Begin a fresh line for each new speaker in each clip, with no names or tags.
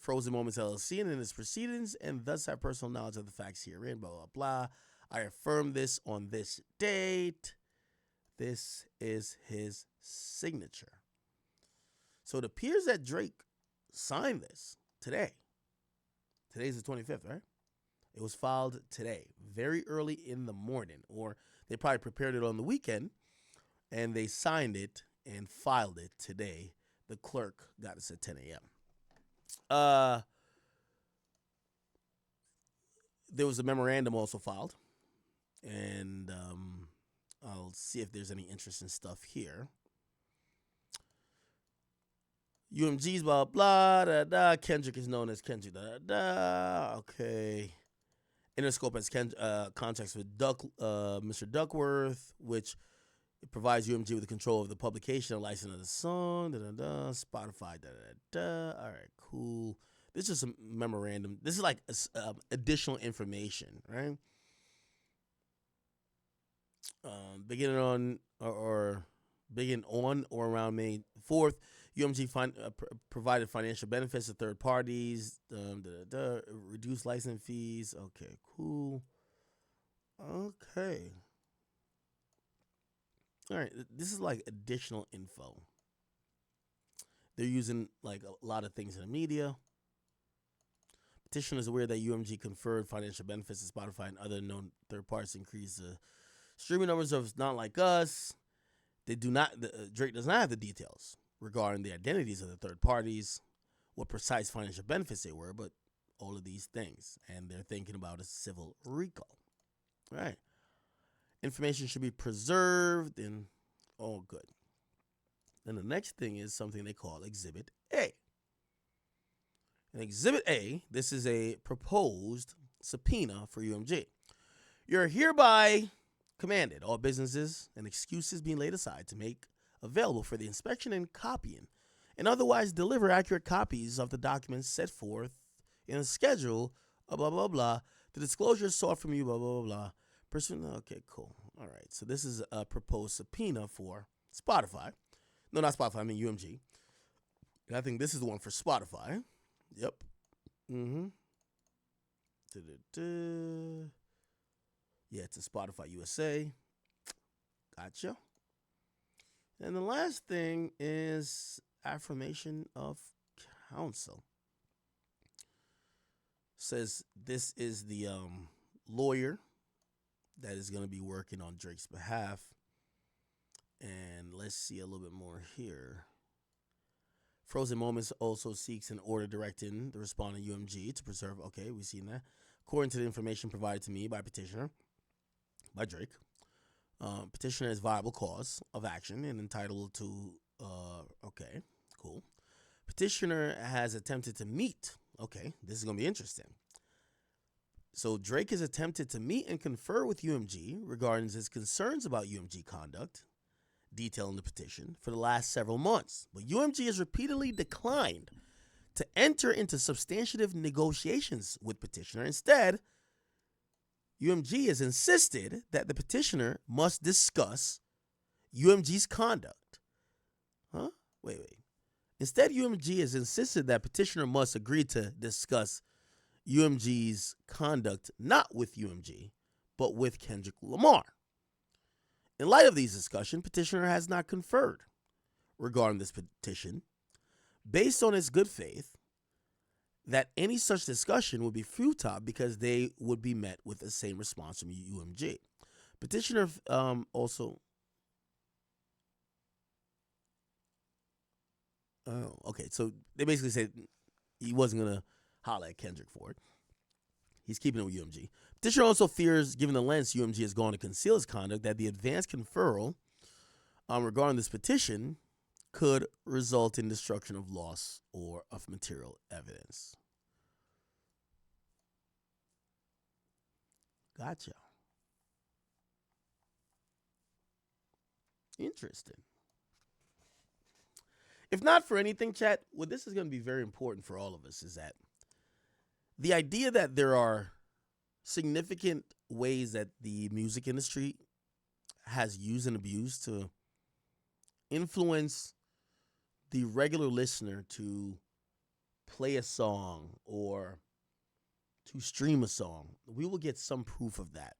Frozen Moments LLC and in its proceedings, and thus have personal knowledge of the facts herein, blah, blah, blah. I affirm this on this date. This is his signature. So it appears that Drake signed this today. Today's the 25th, right? It was filed today, very early in the morning, or they probably prepared it on the weekend, and they signed it and filed it today. The clerk got us at 10 a.m. There was a memorandum also filed, and I'll see if there's any interesting stuff here. UMG's blah, blah, da, da. Kendrick is known as Kendrick, da, da, da. Okay. Interscope has contracts with Mr. Duckworth, which provides UMG with the control of the publication and license of the song, da, da, da. Spotify, da, da, da. All right, cool. This is a memorandum. This is like additional information, right? Beginning on or around May 4th, UMG provided financial benefits to third parties, reduced license fees. Okay, cool. Okay. All right, this is like additional info. They're using like a lot of things in the media. Petitioner is aware that UMG conferred financial benefits to Spotify and other known third parties to increase the streaming numbers of Not Like Us. They do not. Drake does not have the details regarding the identities of the third parties, what precise financial benefits they were, but all of these things, and they're thinking about a civil RICO. Right. Information should be preserved and all good. Then the next thing is something they call Exhibit A. In Exhibit A, this is a proposed subpoena for UMG. You're hereby commanded all businesses and excuses being laid aside to make available for the inspection and copying and otherwise deliver accurate copies of the documents set forth in a schedule, blah, blah, blah. The disclosure sought from you, blah, blah, blah, blah. Okay, cool. All right. So this is a proposed subpoena for Spotify. No, not Spotify. I mean UMG. And I think this is the one for Spotify. Yep. Mm-hmm. Yeah, it's a Spotify USA. Gotcha. And the last thing is affirmation of counsel. Says this is the lawyer that is going to be working on Drake's behalf. And let's see a little bit more here. Frozen Moments also seeks an order directing the respondent UMG to preserve. Okay, we've seen that. According to the information provided to me by petitioner, by Drake, petitioner has viable cause of action and entitled to. Okay, cool. Petitioner has attempted to meet. Okay, this is gonna be interesting. So Drake has attempted to meet and confer with UMG regarding his concerns about UMG conduct, detailed in the petition, for the last several months. But UMG has repeatedly declined to enter into substantive negotiations with petitioner. Instead, UMG has insisted that the petitioner must discuss UMG's conduct. Huh? Wait. Instead, UMG has insisted that petitioner must agree to discuss UMG's conduct not with UMG, but with Kendrick Lamar. In light of these discussions, petitioner has not conferred regarding this petition, based on its good faith that any such discussion would be futile because they would be met with the same response from UMG. Petitioner also... Oh, okay. So they basically said he wasn't going to holler at Kendrick for it. He's keeping it with UMG. Petitioner also fears, given the lengths UMG has gone to conceal his conduct, that the advanced conferral regarding this petition could result in destruction of loss or of material evidence. Gotcha. Interesting. If not for anything, chat, what this is going to be very important for all of us is that the idea that there are significant ways that the music industry has used and abused to influence the regular listener to play a song or to stream a song, we will get some proof of that.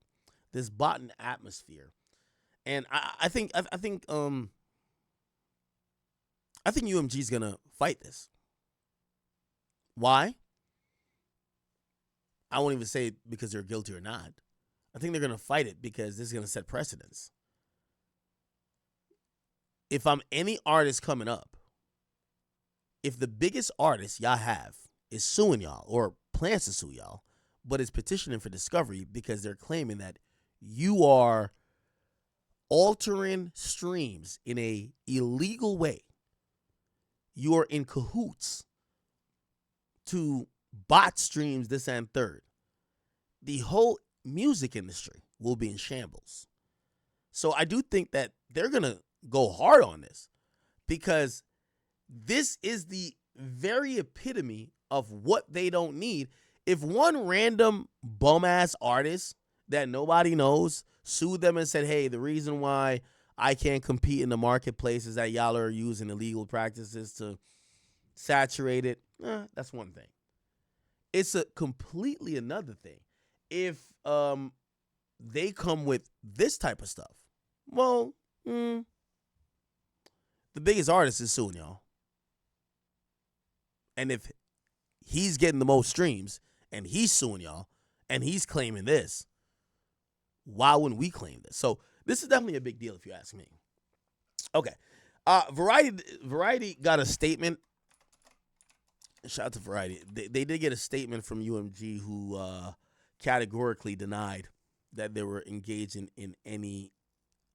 This bot atmosphere, and I think UMG is gonna fight this. Why? I won't even say it because they're guilty or not. I think they're gonna fight it because this is gonna set precedents. If I'm any artist coming up, if the biggest artist y'all have is suing y'all or plans to sue y'all, but is petitioning for discovery because they're claiming that you are altering streams in a illegal way, you are in cahoots to bot streams this and third, the whole music industry will be in shambles. So I do think that they're going to go hard on this because this is the very epitome of what they don't need. If one random bum-ass artist that nobody knows sued them and said, hey, the reason why I can't compete in the marketplace is that y'all are using illegal practices to saturate it, that's one thing. It's a completely another thing if they come with this type of stuff. Well, the biggest artist is suing y'all. And if he's getting the most streams and he's suing y'all and he's claiming this, why wouldn't we claim this? So this is definitely a big deal if you ask me. Okay. Variety got a statement. Shout out to Variety. They did get a statement from UMG who categorically denied that they were engaging in any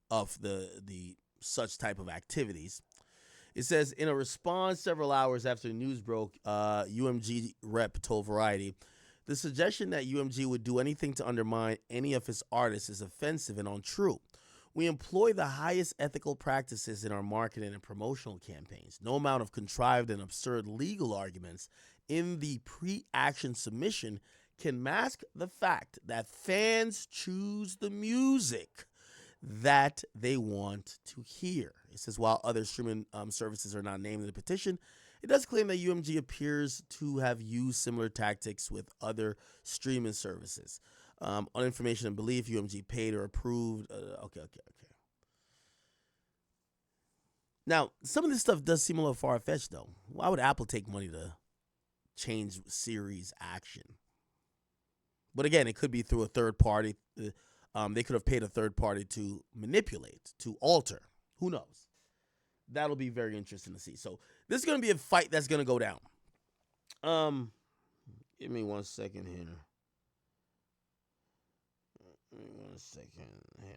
of the such type of activities. It says, in a response several hours after the news broke, UMG rep told Variety, the suggestion that UMG would do anything to undermine any of his artists is offensive and untrue. We employ the highest ethical practices in our marketing and promotional campaigns. No amount of contrived and absurd legal arguments in the pre-action submission can mask the fact that fans choose the music that they want to hear. It says, while other streaming services are not named in the petition, it does claim that UMG appears to have used similar tactics with other streaming services. On information and belief, UMG paid or approved. Okay. Now, some of this stuff does seem a little far-fetched, though. Why would Apple take money to change series action? But again, it could be through a third party. They could have paid a third party to manipulate, to alter. Who knows? That'll be very interesting to see. So this is going to be a fight that's going to go down. Give me 1 second here. Give me 1 second here.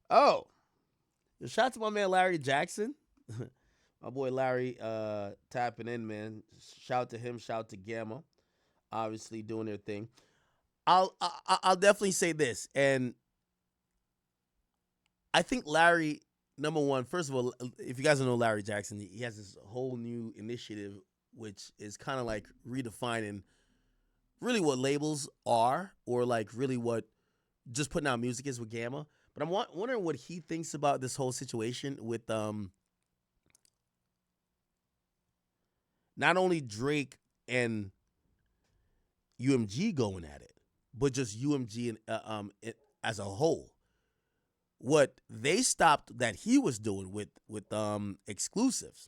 Oh, shout out to my man Larry Jackson. My boy Larry tapping in, man. Shout out to him. Shout out to Gamma. Obviously doing their thing. I'll definitely say this, and I think Larry, number one, first of all, if you guys don't know Larry Jackson, he has this whole new initiative which is kind of like redefining really what labels are, or like really what just putting out music is with Gamma. But I'm wondering what he thinks about this whole situation with not only Drake and UMG going at it, but just UMG and as a whole. What they stopped that he was doing with exclusives,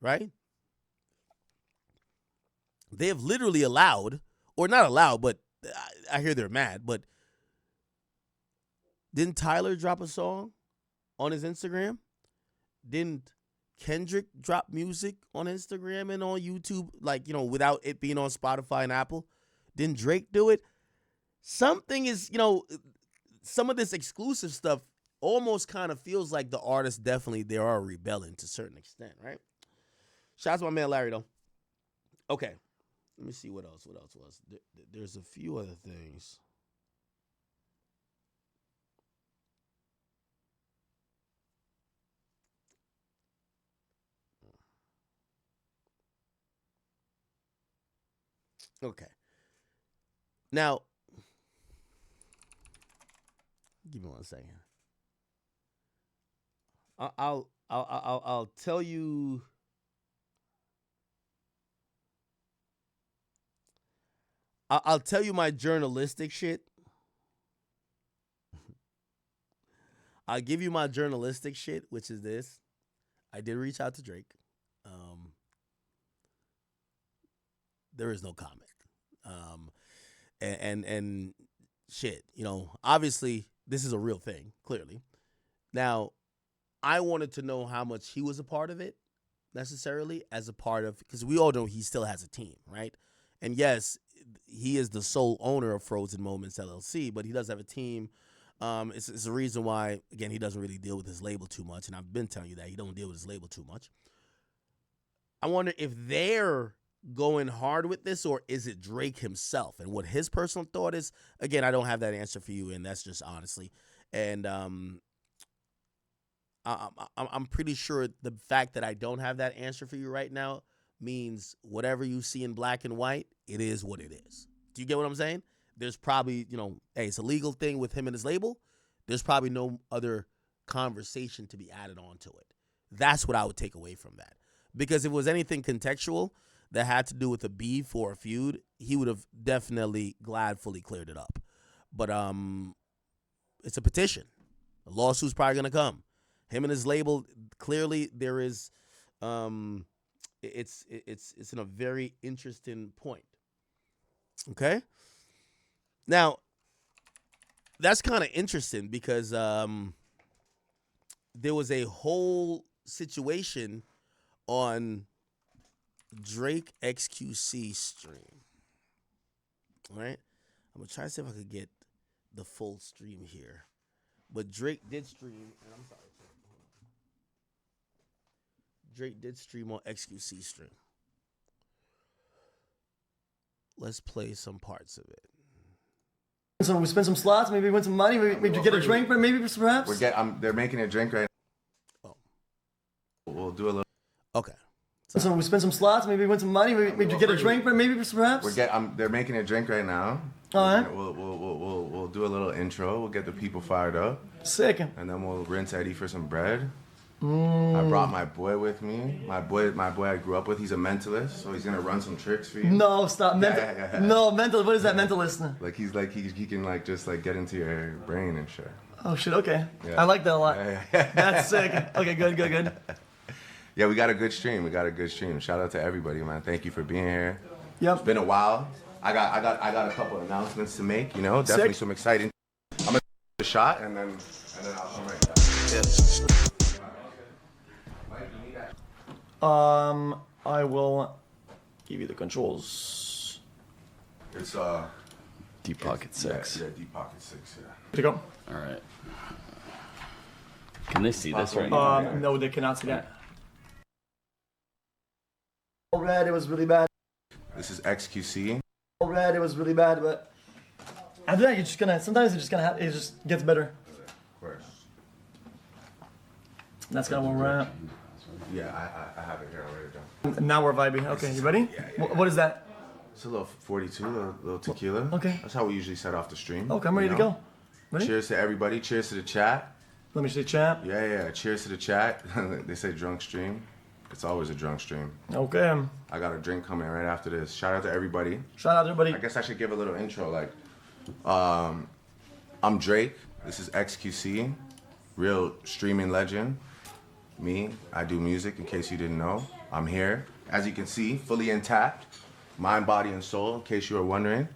right? They have literally allowed, or not allowed, but I hear they're mad, but didn't Tyler drop a song on his Instagram? Didn't Kendrick drop music on Instagram and on YouTube, like, without it being on Spotify and Apple? Didn't Drake do it? Something is, some of this exclusive stuff almost kind of feels like the artists they are rebelling to a certain extent, right? Shout out to my man Larry, though. Okay. Let me see what else was. There's a few other things. Okay. Now, give me 1 second. I'll tell you I'll tell you my journalistic shit. I'll give you my journalistic shit, which is this. I did reach out to Drake. There is no comment. And shit, you know, obviously this is a real thing, clearly. Now, I wanted to know how much he was a part of it, necessarily, as a part of, because we all know he still has a team, right? And yes, he is the sole owner of Frozen Moments LLC, but he does have a team. It's a reason why, again, he doesn't really deal with his label too much, and I've been telling you that he don't deal with his label too much. I wonder if they're going hard with this, or is it Drake himself? And what his personal thought is, again, I don't have that answer for you, and that's just honestly. And I'm pretty sure the fact that I don't have that answer for you right now means whatever you see in black and white, it is what it is. Do you get what I'm saying? There's probably, you know, hey, it's a legal thing with him and his label. There's probably no other conversation to be added on to it. That's what I would take away from that. Because if it was anything contextual that had to do with a beef or a feud, he would have definitely gladfully cleared it up. But it's a petition. A lawsuit's probably going to come. Him and his label, clearly there is, it's in a very interesting point. Okay? Now, that's kind of interesting because there was a whole situation on Drake XQC stream. All right? I'm going to try to see if I could get the full stream here. But Drake did stream, and I'm sorry. Drake did stream on XQC stream. Let's play some parts of it.
So we spend some slots, maybe win some money, maybe get a drink, but maybe perhaps.
They're making a drink right now.
Oh.
We'll do a little.
Okay.
So we spend some slots, maybe win some money, maybe get a drink, but maybe perhaps.
They're making a drink right now.
All right.
We'll do a little intro. We'll get the people fired up.
Sick.
And then we'll rinse Eddie for some bread. I brought my boy with me. My boy I grew up with. He's a mentalist, so he's gonna run some tricks for you.
No, stop.
Yeah.
No, mental. What is that, mentalist?
Like he can just get into your brain and shit.
Oh shit. Okay.
Yeah.
I like that a lot.
Yeah.
That's sick. Okay. Good.
Yeah, we got a good stream. Shout out to everybody, man. Thank you for being here.
Yep.
It's been a while. I got a couple of announcements to make. You know, definitely
Sick.
some exciting. I'm gonna take a shot and then I'll come right back. Yeah.
I will give you the controls.
It's
Deep Pocket 6.
Yeah, Deep Pocket 6. Yeah.
Here you go.
All right. Can they see this right now?
No, they cannot see that. Red, it was really bad.
This is XQC.
Red, it was really bad, but after that, you're just gonna. Sometimes it just gets better.
Of course.
That's kind of where we're at.
Yeah, I have it here. I'll write it down.
Now we're vibing. Okay, you ready?
Yeah.
What is that?
It's a little 42, a little tequila.
Okay.
That's how we usually set off the stream.
Okay, I'm ready to go. Ready?
Cheers to everybody. Cheers to the chat.
Let me see chat.
Yeah. Cheers to the chat. They say drunk stream. It's always a drunk stream.
Okay.
I got a drink coming right after this. Shout out to everybody.
Shout out to everybody.
I guess I should give a little intro. I'm Drake. This is XQC, real streaming legend. Me, I do music. In case you didn't know, I'm here. As you can see, fully intact, mind, body, and soul. In case you were wondering,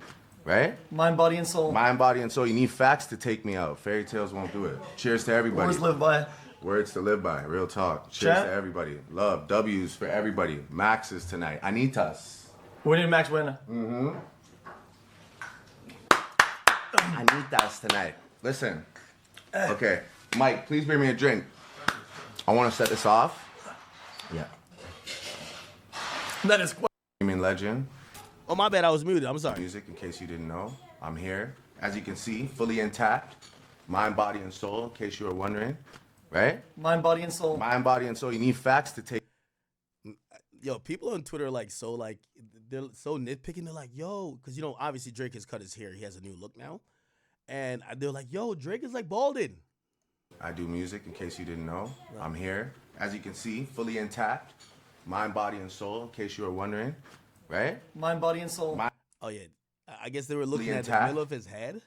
right?
Mind, body, and soul.
Mind, body, and soul. You need facts to take me out. Fairy tales won't do it. Cheers to everybody.
Words live by.
Words to live by. Real talk. Cheers
Chat.
to everybody. Love. W's for everybody. Maxes tonight. Anitas.
We need Max winner.
Anitas tonight. Listen. Okay. Mike, please bring me a drink. I want to set this off. Yeah.
That is quite.
Streaming legend.
Oh, my bad. I was muted. I'm sorry.
Music, in case you didn't know. I'm here. As you can see, fully intact. Mind, body, and soul, in case you were wondering. Right?
Mind, body, and soul.
Mind, body, and soul. You need facts to take.
Yo, people on Twitter are they're so nitpicking. They're like, yo, because, you know, obviously Drake has cut his hair. He has a new look now. And they're like, yo, Drake is like balding.
I do music, in case you didn't know. Right. I'm here. As you can see, fully intact. Mind, body, and soul, in case you were wondering. Right?
Mind, body, and soul.
Oh, yeah. I guess they were looking
Fully
at the
intact.
middle of his head.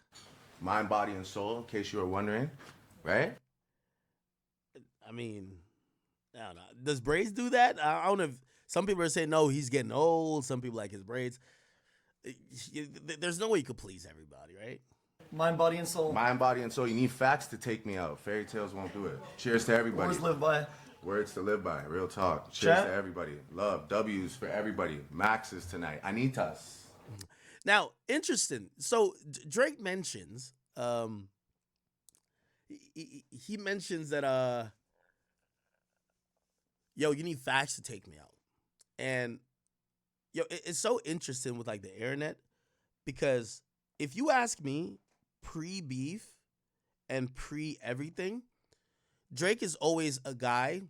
Mind, body, and soul, in case you were wondering, right?
I mean, I don't know. Does braids do that? I don't know. If, some people are saying no, he's getting old. Some people like his braids. There's no way you could please everybody, right?
Mind, body, and soul.
Mind, body, and soul. You need facts to take me out. Fairy tales won't do it. Cheers to everybody.
Words live by.
Words to live by. Real talk. Cheers
Chat.
to everybody. Love. W's for everybody. Maxes tonight. Anitas.
Now, interesting. So Drake mentions, he mentions that, yo, you need facts to take me out, and yo, it's so interesting with like the internet because if you ask me, pre-beef and pre-everything, Drake is always a guy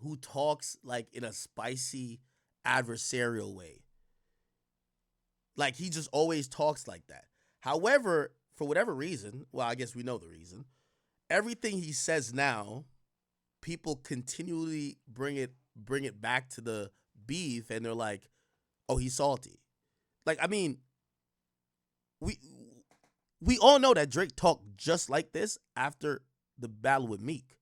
who talks like in a spicy, adversarial way. Like he just always talks like that. However, for whatever reason, well, I guess we know the reason, everything he says now, people continually bring it back to the beef, and they're like, "Oh, he's salty." Like, I mean, we all know that Drake talked just like this after the battle with Meek.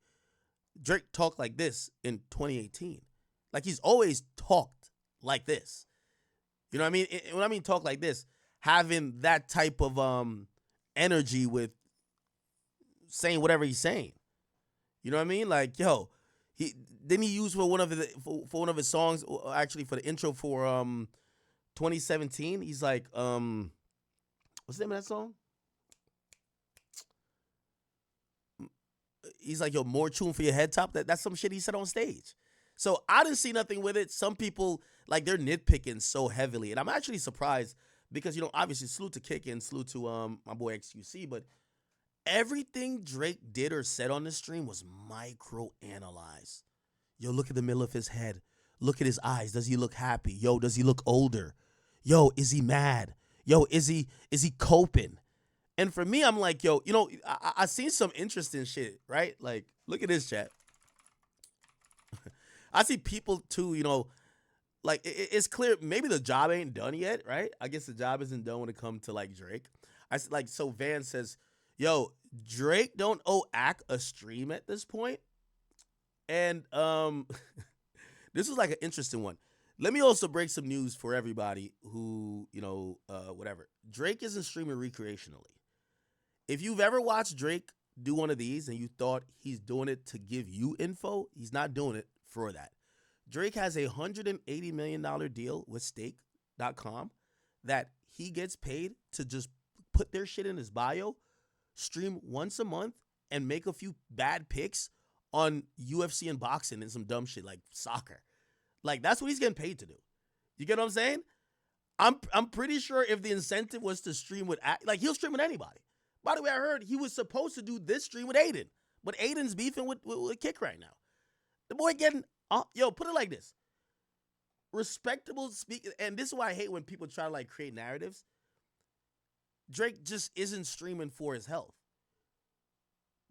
Drake talked like this in 2018. Like he's always talked like this. You know what I mean? When I mean talk like this, having that type of energy with saying whatever he's saying. You know what I mean? Like, yo, he used for one of his songs, actually for the intro for 2017. He's like, what's the name of that song? He's like, yo, more tune for your head top. That's some shit he said on stage. So I didn't see nothing with it. Some people, like, they're nitpicking so heavily. And I'm actually surprised because, you know, obviously salute to Kick and salute to my boy XQC, but everything Drake did or said on the stream was micro-analyzed. Yo, look at the middle of his head. Look at his eyes. Does he look happy? Yo, does he look older? Yo, is he mad? Yo, is he coping? And for me, I'm like, yo, you know, I seen some interesting shit, right? Like, look at this chat. I see people too, you know, like it's clear maybe the job ain't done yet, right? I guess the job isn't done when it comes to like Drake. So Van says, yo, Drake don't owe Ak a stream at this point. And this is like an interesting one. Let me also break some news for everybody who, you know, whatever. Drake isn't streaming recreationally. If you've ever watched Drake do one of these and you thought he's doing it to give you info, he's not doing it for that. Drake has a $180 million deal with stake.com that he gets paid to just put their shit in his bio, stream once a month, and make a few bad picks on UFC and boxing and some dumb shit like soccer. Like, that's what he's getting paid to do. You get what I'm saying? I'm pretty sure if the incentive was to stream with, like, he'll stream with anybody. By the way, I heard he was supposed to do this stream with Aiden, but Aiden's beefing with Kick right now. The boy getting, yo, put it like this. Respectable speak, and this is why I hate when people try to, like, create narratives. Drake just isn't streaming for his health.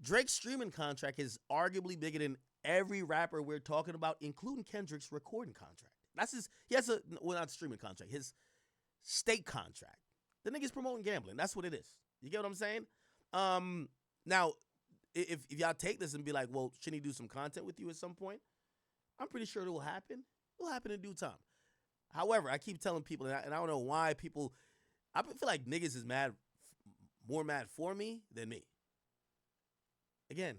Drake's streaming contract is arguably bigger than every rapper we're talking about, including Kendrick's recording contract. He has not streaming contract, his state contract. The nigga's promoting gambling. That's what it is. You get what I'm saying? Now, if y'all take this and be like, well, shouldn't he do some content with you at some point? I'm pretty sure it will happen. It will happen in due time. However, I keep telling people, and I don't know why people, I feel like niggas is more mad for me than me. Again,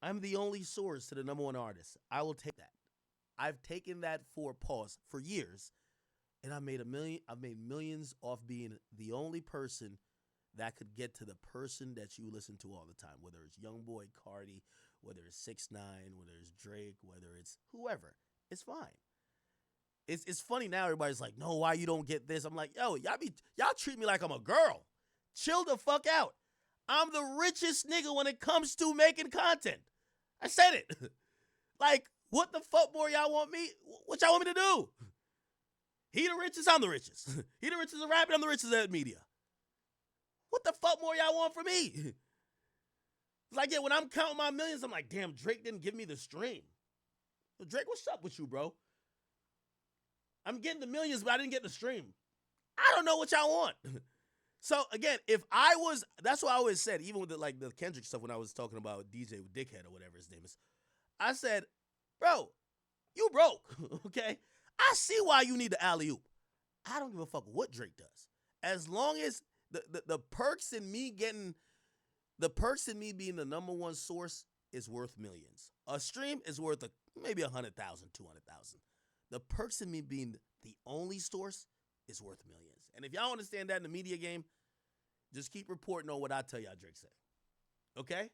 I'm the only source to the number one artist. I will take that. I've taken that for years, and I've made millions off being the only person that could get to the person that you listen to all the time, whether it's Youngboy, Cardi, whether it's 6ix9ine, whether it's Drake, whether it's whoever. It's fine. It's funny now. Everybody's like, no, why you don't get this? I'm like, yo, y'all treat me like I'm a girl. Chill the fuck out. I'm the richest nigga when it comes to making content. I said it. Like, what the fuck more y'all want me? What y'all want me to do? He the richest, I'm the richest. He the richest at rapping, I'm the richest at media. What the fuck more y'all want from me? It's like, yeah, when I'm counting my millions, I'm like, damn, Drake didn't give me the stream. Drake, what's up with you, bro? I'm getting the millions, but I didn't get the stream. I don't know what y'all want. So again, if I was, that's what I always said, even with the Kendrick stuff when I was talking about DJ Dickhead or whatever his name is. I said, bro, you broke, okay? I see why you need the alley-oop. I don't give a fuck what Drake does. As long as the perks in me being the number one source is worth millions. A stream is worth maybe 100,000, 200,000. The perks in me being the only source is worth millions. And if y'all understand that in the media game, just keep reporting on what I tell y'all Drake said. Okay?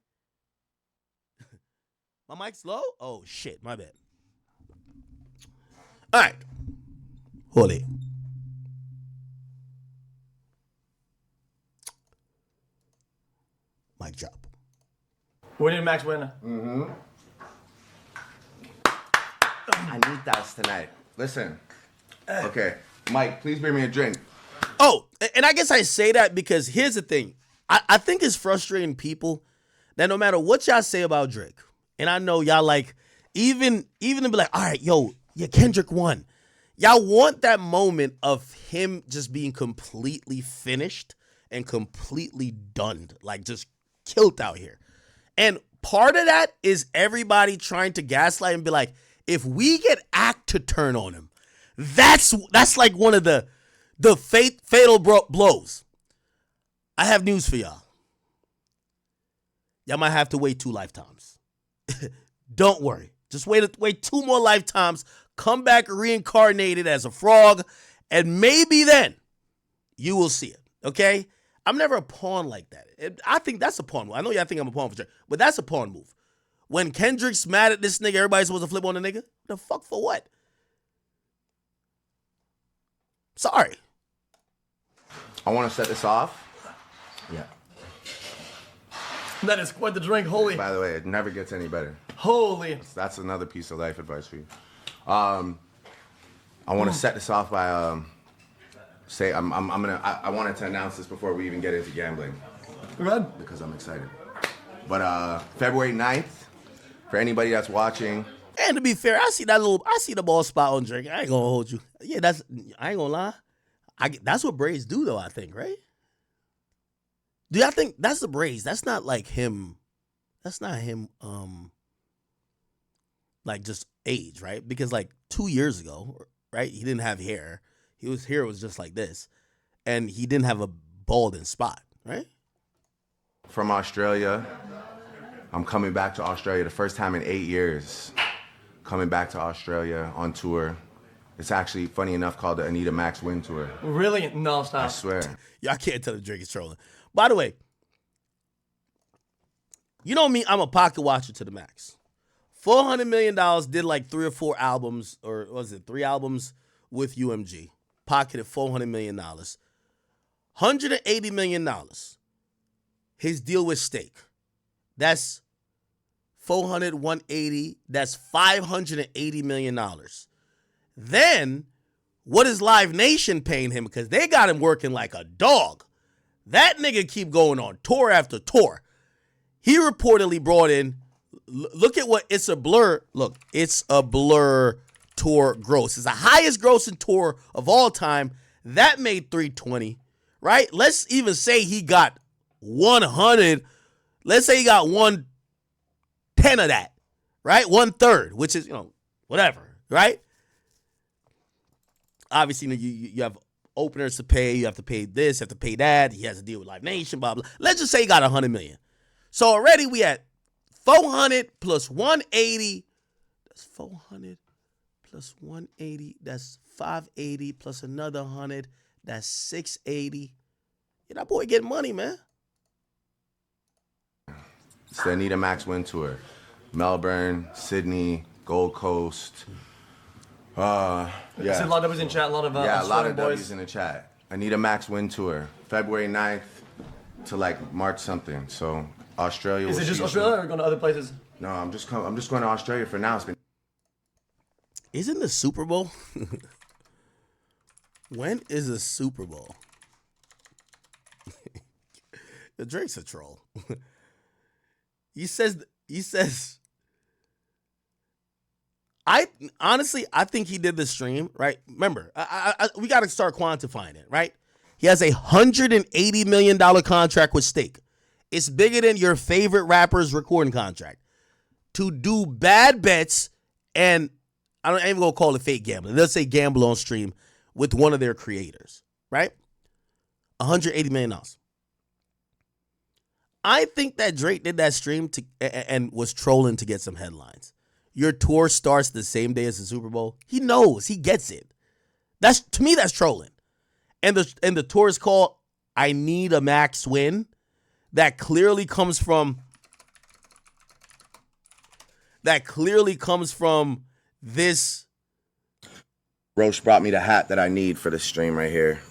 My mic's low? Oh, shit. My bad. All right. Hold it. Mic drop.
We need a max winner.
Mm-hmm. I need that tonight. Listen. Okay. Mike, please bring me a drink.
Oh, and I guess I say that because here's the thing. I think it's frustrating people that no matter what y'all say about Drake, and I know y'all like, even to be like, all right, yo, yeah, Kendrick won. Y'all want that moment of him just being completely finished and completely done, like just killed out here. And part of that is everybody trying to gaslight and be like, if we get Act to turn on him, that's like one of the fatal blows. I have news for y'all. Y'all might have to wait 2 lifetimes. Don't worry. Just wait 2 more lifetimes. Come back reincarnated as a frog, and maybe then you will see it. Okay? I'm never a pawn like that. I think that's a pawn move. I know y'all think I'm a pawn for Drake, but that's a pawn move. When Kendrick's mad at this nigga, everybody's supposed to flip on the nigga? The fuck for what? Sorry.
I want to set this off. Yeah.
That is quite the drink. Holy.
By the way, it never gets any better.
Holy.
That's another piece of life advice for you. I want to set this off by I wanted to announce this before we even get into gambling.
Go ahead.
Because I'm excited. But February 9th, for anybody that's watching.
And to be fair, I see the ball spot on Drake. I ain't gonna hold you. Yeah, I ain't gonna lie. That's what braids do though, I think, right? Do y'all think that's the braids? That's not like him. That's not him, like just age, right? Because like 2 years ago, right, he didn't have hair. His hair was just like this. And he didn't have a balding spot, right?
From Australia. I'm coming back to Australia the first time in 8 years. Coming back to Australia on tour. It's actually, funny enough, called the Anita Max Win Tour.
Really? No, stop.
I swear.
Y'all can't tell the Drake is trolling. By the way, you know me, I'm a pocket watcher to the max. $400 million, did like 3 or 4 albums, or was it 3 albums with UMG. Pocketed $400 million. $180 million. His deal with Stake. That's 400, 180. That's $580 million. Then, what is Live Nation paying him? Because they got him working like a dog. That nigga keep going on tour after tour. He reportedly brought in, look at what It's a Blur, look, It's a Blur tour gross. It's the highest grossing tour of all time. That made 320, right? Let's even say he got 100. Let's say he got 110 of that, right? 1/3, which is, whatever, right? Obviously, you have openers to pay. You have to pay this, you have to pay that. He has to deal with Live Nation, blah, blah. Let's just say he got 100 million. So already we at 400 plus 180. That's 400 plus 180. That's 580 plus another 100. That's 680. Yeah, that boy getting money, man.
It's the Anita Max Win Tour. Melbourne, Sydney, Gold Coast.
I see a lot of W's in chat, a lot of
a lot of
boys.
W's in the chat. Anita Max Win Tour, February 9th to like March something. So Australia.
Is it just Australia or going to other places?
No, I'm just going to Australia for now.
Isn't the Super Bowl? When is the Super Bowl? The Drake's a troll. He says I honestly, I think he did the stream, right? Remember, we got to start quantifying it, right? He has a $180 million contract with Stake. It's bigger than your favorite rapper's recording contract. To do bad bets, and I ain't even gonna call it fake gambling. Let's say gamble on stream with one of their creators, right? $180 million. I think that Drake did that stream and was trolling to get some headlines. Your tour starts the same day as the Super Bowl. He knows. He gets it. To me, that's trolling. And the tour is called I Need a Max Win. That clearly comes from this.
Roche brought me the hat that I need for the stream right here.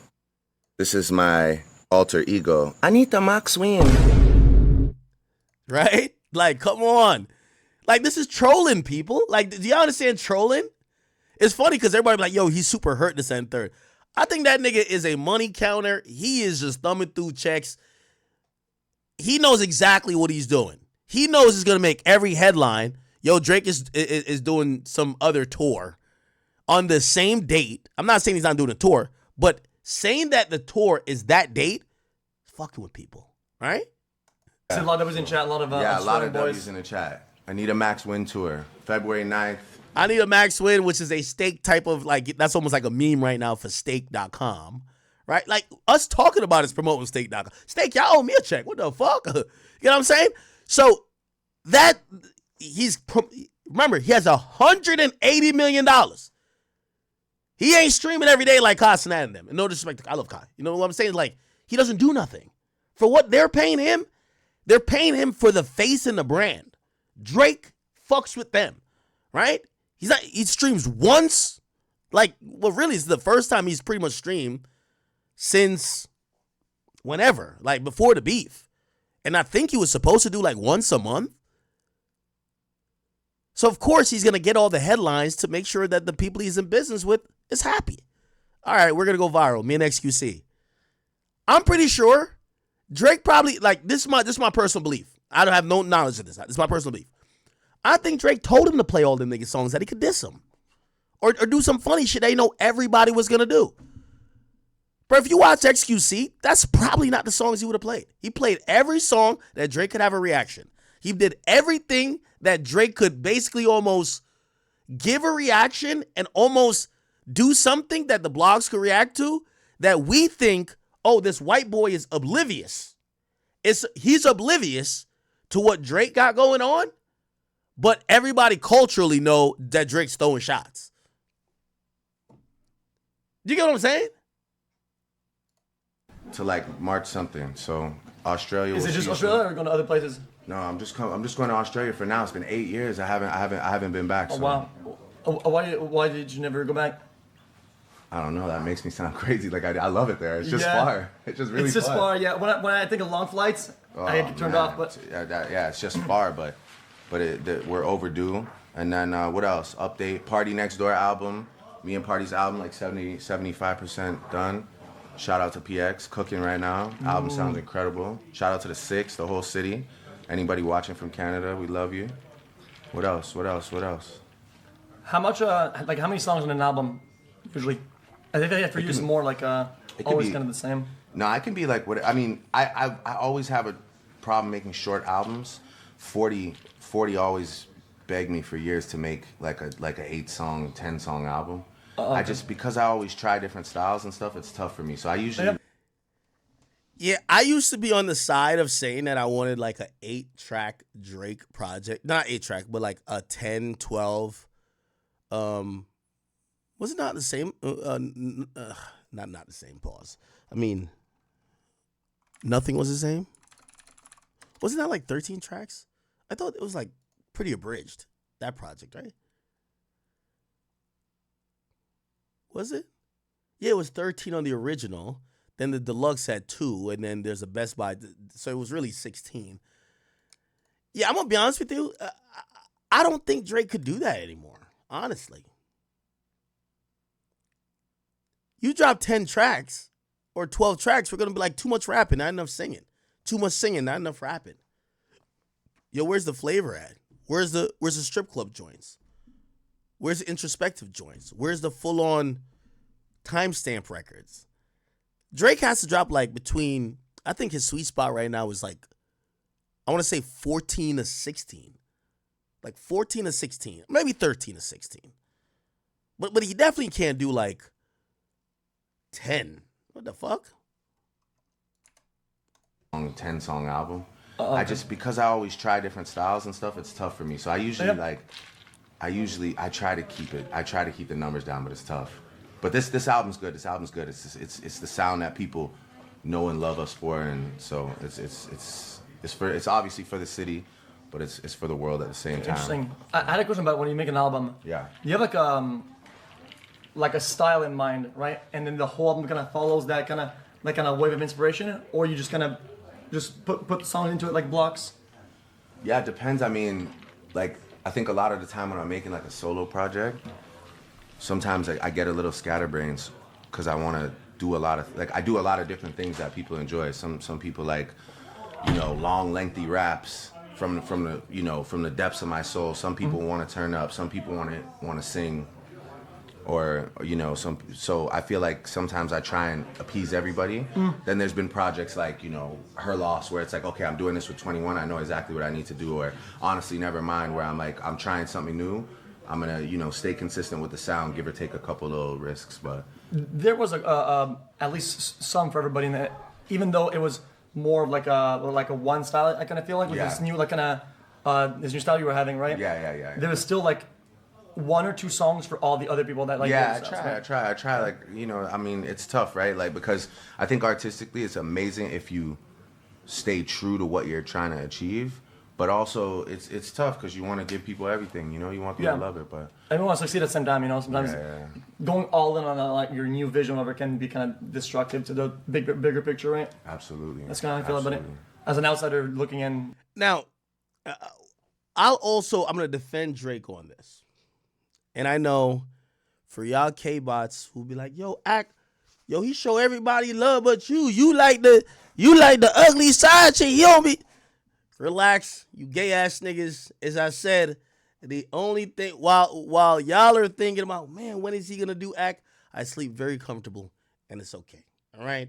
This is my alter ego. I need the max win.
Right? Like, come on. Like, this is trolling, people. Like, do you understand trolling? It's funny because everybody be like, yo, he's super hurt this and third. I think that nigga is a money counter. He is just thumbing through checks. He knows exactly what he's doing. He knows he's going to make every headline. Yo, Drake is doing some other tour on the same date. I'm not saying he's not doing a tour, but saying that the tour is that date, fucking with people, right?
A lot of W's in chat, a lot of
a lot of
boys.
W's in the chat. I Need a Max Win tour, February 9th.
I Need a Max Win, which is a Stake type of, like, that's almost like a meme right now for Stake.com, right? Like, us talking about is promoting Stake.com. Stake, y'all owe me a check. What the fuck? You know what I'm saying? So, remember, he has $180 million. He ain't streaming every day like Kai Cenat and them. And no disrespect, I love Kai. You know what I'm saying? Like, he doesn't do nothing. For what they're paying him for the face and the brand. Drake fucks with them, right? He streams once. Like, well, really, it's the first time he's pretty much streamed since whenever, like before the beef. And I think he was supposed to do like once a month. So, of course, he's going to get all the headlines to make sure that the people he's in business with is happy. All right, we're going to go viral. Me and XQC. I'm pretty sure Drake probably, like, this is my personal belief. I don't have no knowledge of this. This is my personal belief. I think Drake told him to play all them nigga songs that he could diss him. Or do some funny shit they know everybody was going to do. But if you watch XQC, that's probably not the songs he would have played. He played every song that Drake could have a reaction. He did everything that Drake could basically almost give a reaction and almost do something that the blogs could react to that we think, oh, this white boy is oblivious. He's oblivious to what Drake got going on, but everybody culturally know that Drake's throwing shots. Do you get what I'm saying?
To like March something. So Australia.
Is it just Australia or going to other places?
No, I'm just going to Australia for now. It's been 8 years. I haven't been back.
Oh,
so.
wow. Why did you never go back?
I don't know. That makes me sound crazy. Like I love it there. It's just far. It's just really far.
It's just far. Yeah. When I think of long flights, I get turned off. But
yeah, it's just far. But we're overdue. And then what else? Update Party Next Door album. Me and Party's album like 75% done. Shout out to PX cooking right now. Album sounds incredible. Shout out to the Six, the whole city. Anybody watching from Canada, we love you. What else?
how much? How many songs on an album usually? I think for you it's more like always kind of the same.
No, I can be like what I mean. I always have a problem making short albums. 40 always begged me for years to make like a 8-song, 10-song album. Okay. Because I always try different styles and stuff, it's tough for me. So I usually
Yeah, I used to be on the side of saying that I wanted like a 8-track Drake project. Not 8-track, but like a 10, 12. Was it not the same? Not the same, pause. I mean, nothing was the same? Wasn't that like 13 tracks? I thought it was like pretty abridged, that project, right? Was it? Yeah, it was 13 on the original. Then the deluxe had 2, and then there's a Best Buy. So it was really 16. Yeah, I'm going to be honest with you. I don't think Drake could do that anymore, honestly. You drop 10 tracks or 12 tracks, we're going to be like, too much rapping, not enough singing. Too much singing, not enough rapping. Yo, where's the flavor at? Where's the strip club joints? Where's the introspective joints? Where's the full-on timestamp records? Drake has to drop like between, I think his sweet spot right now is like, I want to say 14 to 16. Like 14 to 16, maybe 13 to 16. But he definitely can't do like 10. What the fuck?
10-song album.
Okay.
I just, because I always try different styles and stuff, it's tough for me. So I usually I try to keep it. I try to keep the numbers down, but it's tough. But this album's good. This album's good. It's the sound that people know and love us for, and so it's obviously for the city, but it's for the world at the same time.
Interesting. I had a question about when you make an album.
Yeah.
You have like a style in mind, right? And then the whole album kind of follows that kind of wave of inspiration, or you just kind of just put the song into it like blocks.
Yeah, it depends. I mean, like, I think a lot of the time when I'm making like a solo project, sometimes I get a little scatterbrains because I want to do a lot of, like, I do a lot of different things that people enjoy. Some people like, you know, long, lengthy raps from the depths of my soul. Some people want to turn up. Some people want to sing, or you know, so I feel like sometimes I try and appease everybody. Then there's been projects like, you know, Her Loss, where it's like, okay, I'm doing this with 21, I know exactly what I need to do. Or Honestly Never Mind, where I'm like, I'm trying something new, I'm gonna, you know, stay consistent with the sound, give or take a couple little risks. But
there was at least some for everybody in that, even though it was more of like a one style, I kind of feel like with this new this new style you were having, right?
Yeah.
There was still like one or two songs for all the other people that like.
Yeah, I try. Like, you know, I mean, it's tough, right? Like, because I think artistically it's amazing if you stay true to what you're trying to achieve. But also, it's tough because you want to give people everything, you know? You want people to love it, but
everyone wants to succeed at the same time, you know? Sometimes going all in on like your new vision of it can be kind of destructive to the bigger picture, right?
Absolutely.
That's kind of how I feel about it. As an outsider looking in.
Now, I'm going to defend Drake on this. And I know for y'all K-bots who'll be like, yo, he show everybody love but you like the ugly side chick. He don't be. Relax, you gay ass niggas. As I said, the only thing while y'all are thinking about, man, when is he gonna do act? I sleep very comfortable and it's okay. All right.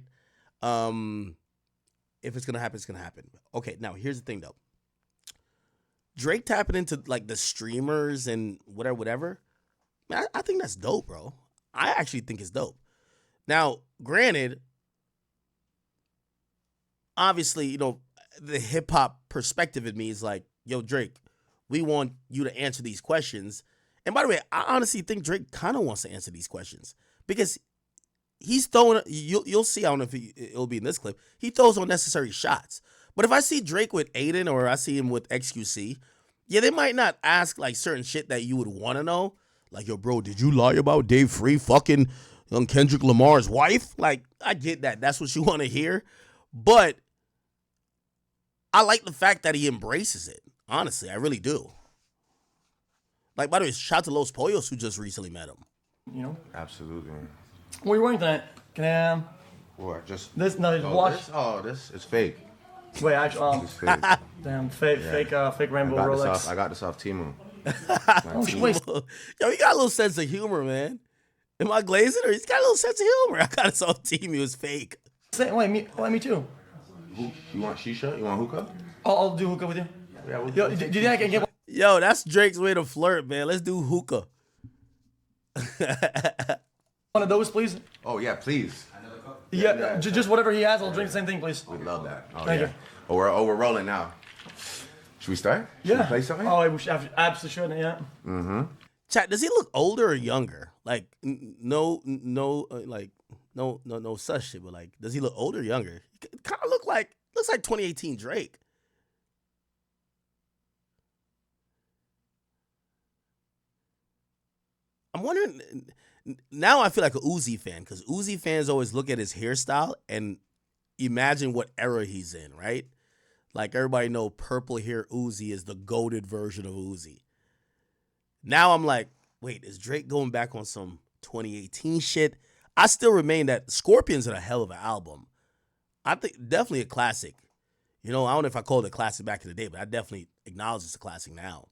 If it's gonna happen, it's gonna happen. Okay, now here's the thing though. Drake tapping into like the streamers and whatever. Man, I think that's dope, bro. I actually think it's dope. Now, granted, obviously, you know, the hip hop perspective in me is like, yo, Drake, we want you to answer these questions. And by the way, I honestly think Drake kind of wants to answer these questions because he's throwing, you'll see, I don't know if it'll be in this clip, he throws unnecessary shots. But if I see Drake with Aiden or I see him with XQC, yeah, they might not ask like certain shit that you would want to know. Like, yo, bro, did you lie about Dave Free fucking Kendrick Lamar's wife? Like, I get that. That's what you want to hear. But I like the fact that he embraces it. Honestly, I really do. Like, by the way, shout out to Los Pollos who just recently met him.
You know?
Absolutely.
What are you wearing tonight? Can I,
Or just
this, no, watch.
This is fake.
Wait, actually,
It's fake.
damn, fake rainbow Rolex.
I got this off Temu.
Wait.
Yo, he got a little sense of humor, man. Am I glazing or he's got a little sense of humor? I got this off Temu. It was fake.
Wait, me too.
You want shisha? You want hookah?
I'll do hookah with you.
Yeah, we'll
Yo, do you think I can get?
Yo, that's Drake's way to flirt, man. Let's do hookah.
One of those, please.
Oh yeah, please.
Yeah, just whatever he has. I'll drink the same thing, please.
We love that. Oh,
Thank
yeah.
you.
We're rolling now. Should we start? Should we play something?
Oh, we absolutely should. Yeah.
Mm-hmm.
Chat, does he look older or younger? Like, no such shit, but like, does he look older or younger? He kind of looks like 2018 Drake. I'm wondering, now I feel like a Uzi fan, because Uzi fans always look at his hairstyle and imagine what era he's in, right? Like, everybody know purple hair Uzi is the goated version of Uzi. Now I'm like, wait, is Drake going back on some 2018 shit? I still remain that Scorpions are a hell of an album. I think definitely a classic. You know, I don't know if I called it a classic back in the day, but I definitely acknowledge it's a classic now.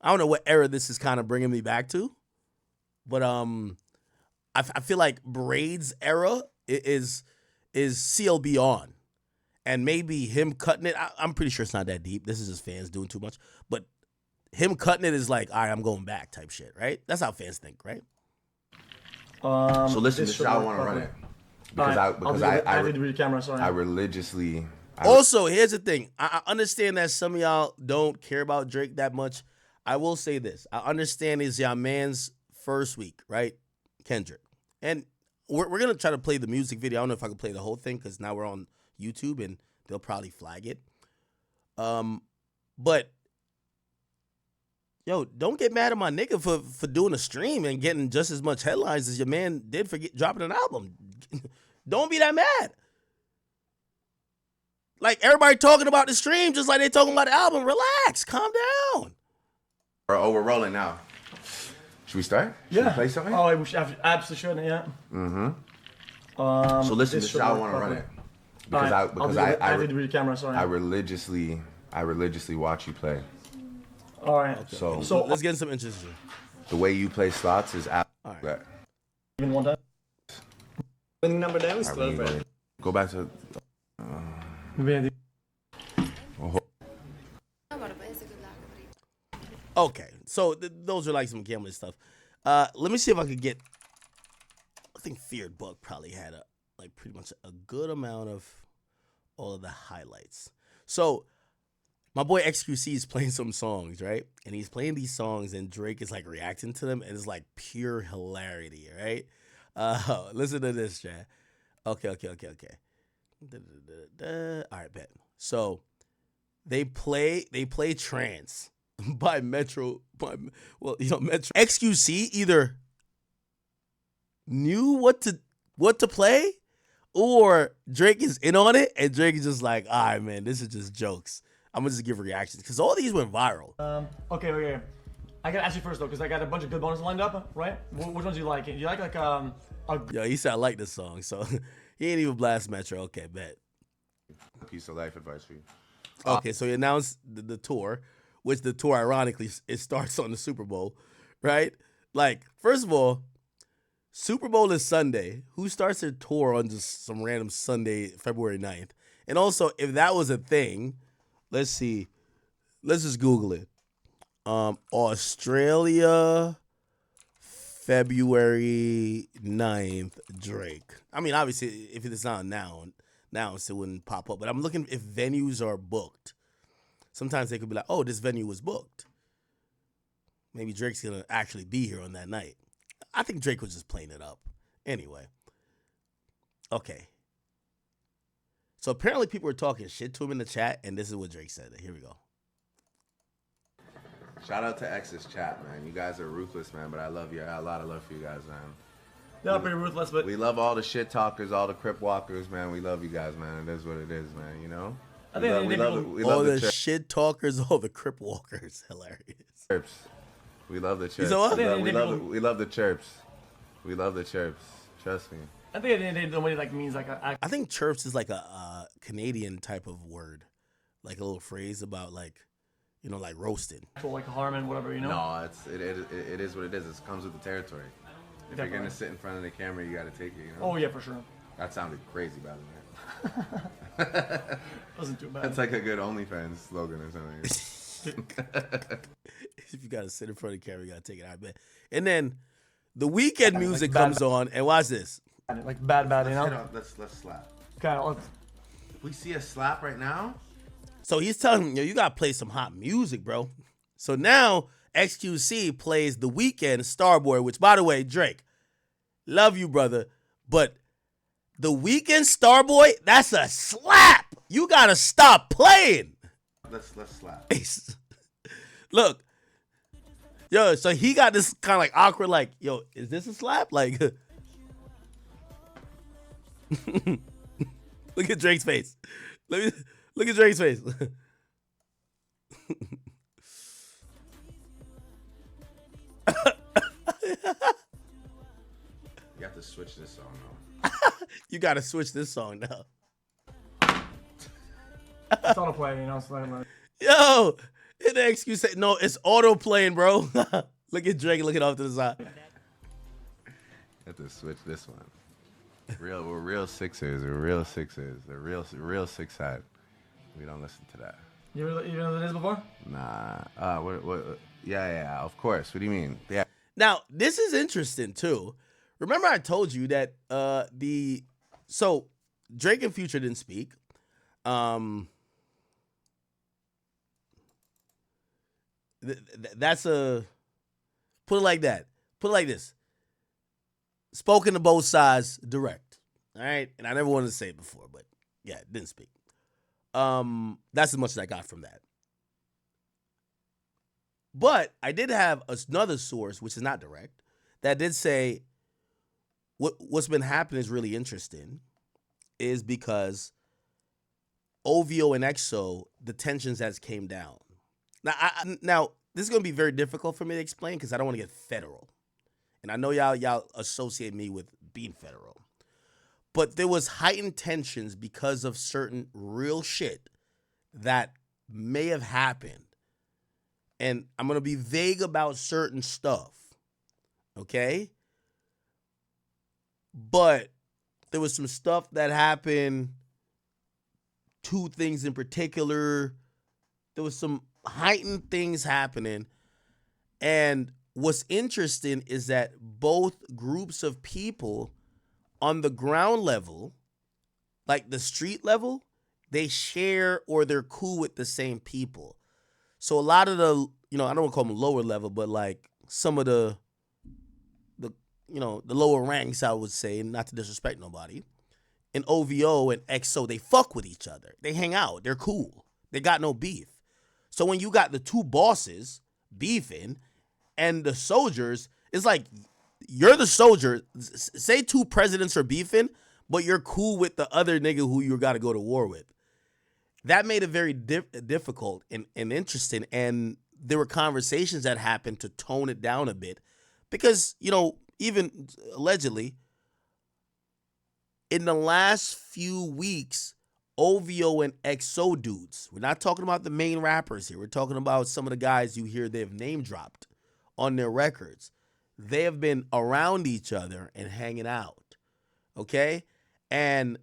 I don't know what era this is kind of bringing me back to, but I feel like Braid's era is CLB on, and maybe him cutting it. I'm pretty sure it's not that deep. This is just fans doing too much, but him cutting it is like, all right, I'm going back type shit, right? That's how fans think, right?
So listen, this is how I want to run it. Because
I have to read the camera, sorry.
I religiously.
Also, here's the thing. I understand that some of y'all don't care about Drake that much. I will say this. I understand it's y'all man's first week, right? Kendrick. And we're going to try to play the music video. I don't know if I can play the whole thing because now we're on YouTube and they'll probably flag it. But, yo, don't get mad at my nigga for doing a stream and getting just as much headlines as your man did for dropping an album. Don't be that mad. Like, everybody talking about the stream just like they talking about the album. Relax. Calm down.
We're rolling now. Should we start? Should we play something?
Oh, we should absolutely should, yeah.
So listen, this is how I want to run it. Because
I have to read the camera, sorry.
I religiously watch you play.
All right.
Okay.
So let's get in some interest here.
The way you play slots is
All right.
Even one time?
Winning number down is 12, right?
Go back to.
Okay, so those are like some gambling stuff. Let me see if I could get. I think Feared Book probably had pretty much a good amount of all of the highlights. So my boy XQC is playing some songs, right? And he's playing these songs, and Drake is like reacting to them, and it's like pure hilarity, right? Listen to this, chat. Okay. All right, bet. So they play Trance by Metro. Metro XQC either knew what to play, or Drake is in on it, and Drake is just like, all right, man, this is just jokes. I'm gonna just give reactions because all these went viral.
Okay. I gotta ask you first though, because I got a bunch of good bonuses lined up, right? Which ones do you like? Do you like
Yo, he said I like this song, so he ain't even blast Metro. Okay, bet.
Piece of life advice for you.
Okay, so he announced the tour, which the tour, ironically, it starts on the Super Bowl, right? Like, first of all, Super Bowl is Sunday. Who starts their tour on just some random Sunday, February 9th? And also, if that was a thing, let's see. Let's just Google it. Australia, February 9th, Drake. I mean, obviously, if it's not now it wouldn't pop up. But I'm looking if venues are booked. Sometimes they could be like, oh, this venue was booked. Maybe Drake's going to actually be here on that night. I think Drake was just playing it up. Anyway. Okay. So apparently people were talking shit to him in the chat, and this is what Drake said. Here we go.
Shout out to X's chat, man. You guys are ruthless, man, but I love you. I got a lot of love for you guys, man.
Yeah, pretty ruthless, but
We love all the shit talkers, all the crip walkers, man. We love you guys, man. It is what it is, man, you know?
I think
we love
all the
chirps.
shit talkers, all the crip walkers. Hilarious.
We love the chirps.
said what?
We love the chirps. We love the chirps. Trust me.
I think at the end of the day, nobody means
I think chirps is like a Canadian type of word, like a little phrase about like roasting.
like harm and whatever,
No, it is what it is. It comes with the territory. If you're gonna sit in front of the camera, you gotta take it.
Oh yeah, for sure.
That sounded crazy, by the way.
Wasn't too bad.
That's like a good OnlyFans slogan or something.
If you gotta sit in front of the camera, you gotta take it. I bet. And then the weekend music comes on, and watch this.
Like bad,
Let's slap.
Okay, let's.
If we see a slap right now.
So he's telling him, you gotta play some hot music, bro. So now XQC plays The Weeknd, Starboy, which, by the way, Drake, love you, brother, but The Weeknd, Starboy, that's a slap. You gotta stop playing.
Let's slap.
Look, yo, so he got this kind of like awkward, like, yo, is this a slap? Like, look at Drake's face. Look at Drake's face.
You have to switch this song though.
You gotta switch this song now.
It's on a play, so like,
Yo, And the excuse say, no, it's auto playing, bro. Look at Drake looking off to the side.
Have to switch this one. We're real Sixers. We're real Sixers. They're real six side. We don't listen to that.
You know this before?
Nah. What? Yeah. Of course. What do you mean? Yeah.
Now, this is interesting too. Remember I told you that so Drake and Future didn't speak. That's a put it like that. Put it like this. Spoken to both sides, direct. All right, and I never wanted to say it before, but yeah, didn't speak. That's as much as I got from that. But I did have another source, which is not direct, that did say what's been happening is really interesting, is because OVO and EXO, the tensions has came down. Now this is gonna be very difficult for me to explain because I don't want to get federal, and I know y'all associate me with being federal, but there was heightened tensions because of certain real shit that may have happened, and I'm gonna be vague about certain stuff, okay? But there was some stuff that happened. Two things in particular. There was some heightened things happening. And what's interesting is that both groups of people on the ground level, like the street level, they share or they're cool with the same people. So a lot of the, I don't want to call them lower level, but like some of the lower ranks, I would say, not to disrespect nobody, in OVO and EXO, they fuck with each other. They hang out. They're cool. They got no beef. So when you got the two bosses beefing and the soldiers, it's like you're the soldier. Say two presidents are beefing, but you're cool with the other nigga who you got to go to war with. That made it very difficult and interesting. And there were conversations that happened to tone it down a bit because, even allegedly, in the last few weeks, OVO and EXO dudes, we're not talking about the main rappers here. We're talking about some of the guys you hear they've name dropped on their records. They have been around each other and hanging out, okay? And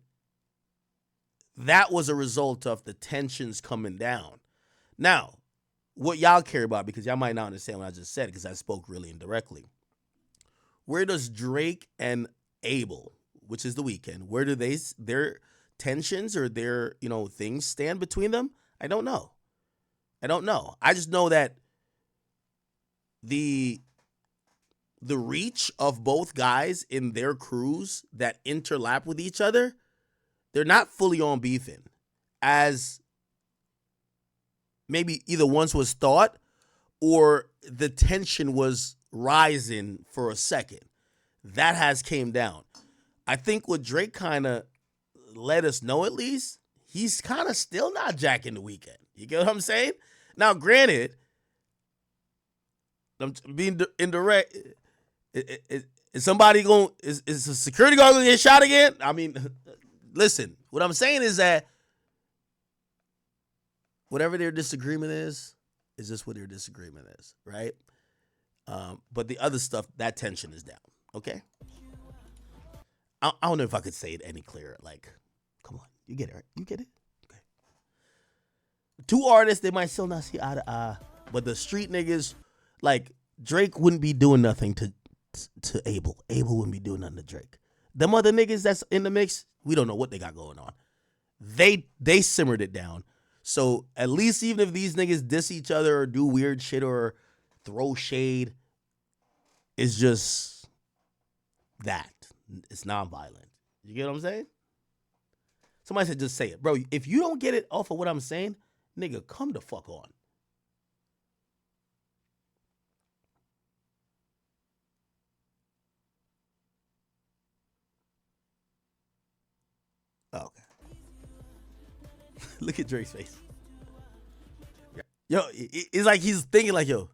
that was a result of the tensions coming down. Now, what y'all care about, because y'all might not understand what I just said because I spoke really indirectly. Where does Drake and Abel, which is The Weeknd, where do their tensions or their, things stand between them? I don't know. I just know that the reach of both guys in their crews that interlap with each other, they're not fully on beefing as maybe either once was thought or the tension was rising for a second. That has came down. I think what Drake kind of let us know, at least, he's kind of still not jacking The Weeknd. You get what I'm saying? Now, granted, I'm being indirect. Is somebody going? Is the security guard going to get shot again? I mean, listen. What I'm saying is that whatever their disagreement is just what their disagreement is, right? But the other stuff, that tension is down. Okay. I don't know if I could say it any clearer. Like, come on, you get it, right? You get it? Okay. Two artists, they might still not see eye to eye, but the street niggas, like Drake wouldn't be doing nothing to Abel. Abel wouldn't be doing nothing to Drake. Them other niggas that's in the mix, we don't know what they got going on. They simmered it down. So at least even if these niggas diss each other or do weird shit or throw shade, it's just that. It's nonviolent. You get what I'm saying? Somebody said just say it. Bro, if you don't get it off of what I'm saying, nigga, come the fuck on. Oh, okay. Look at Drake's face. Yo, it's like he's thinking like, yo,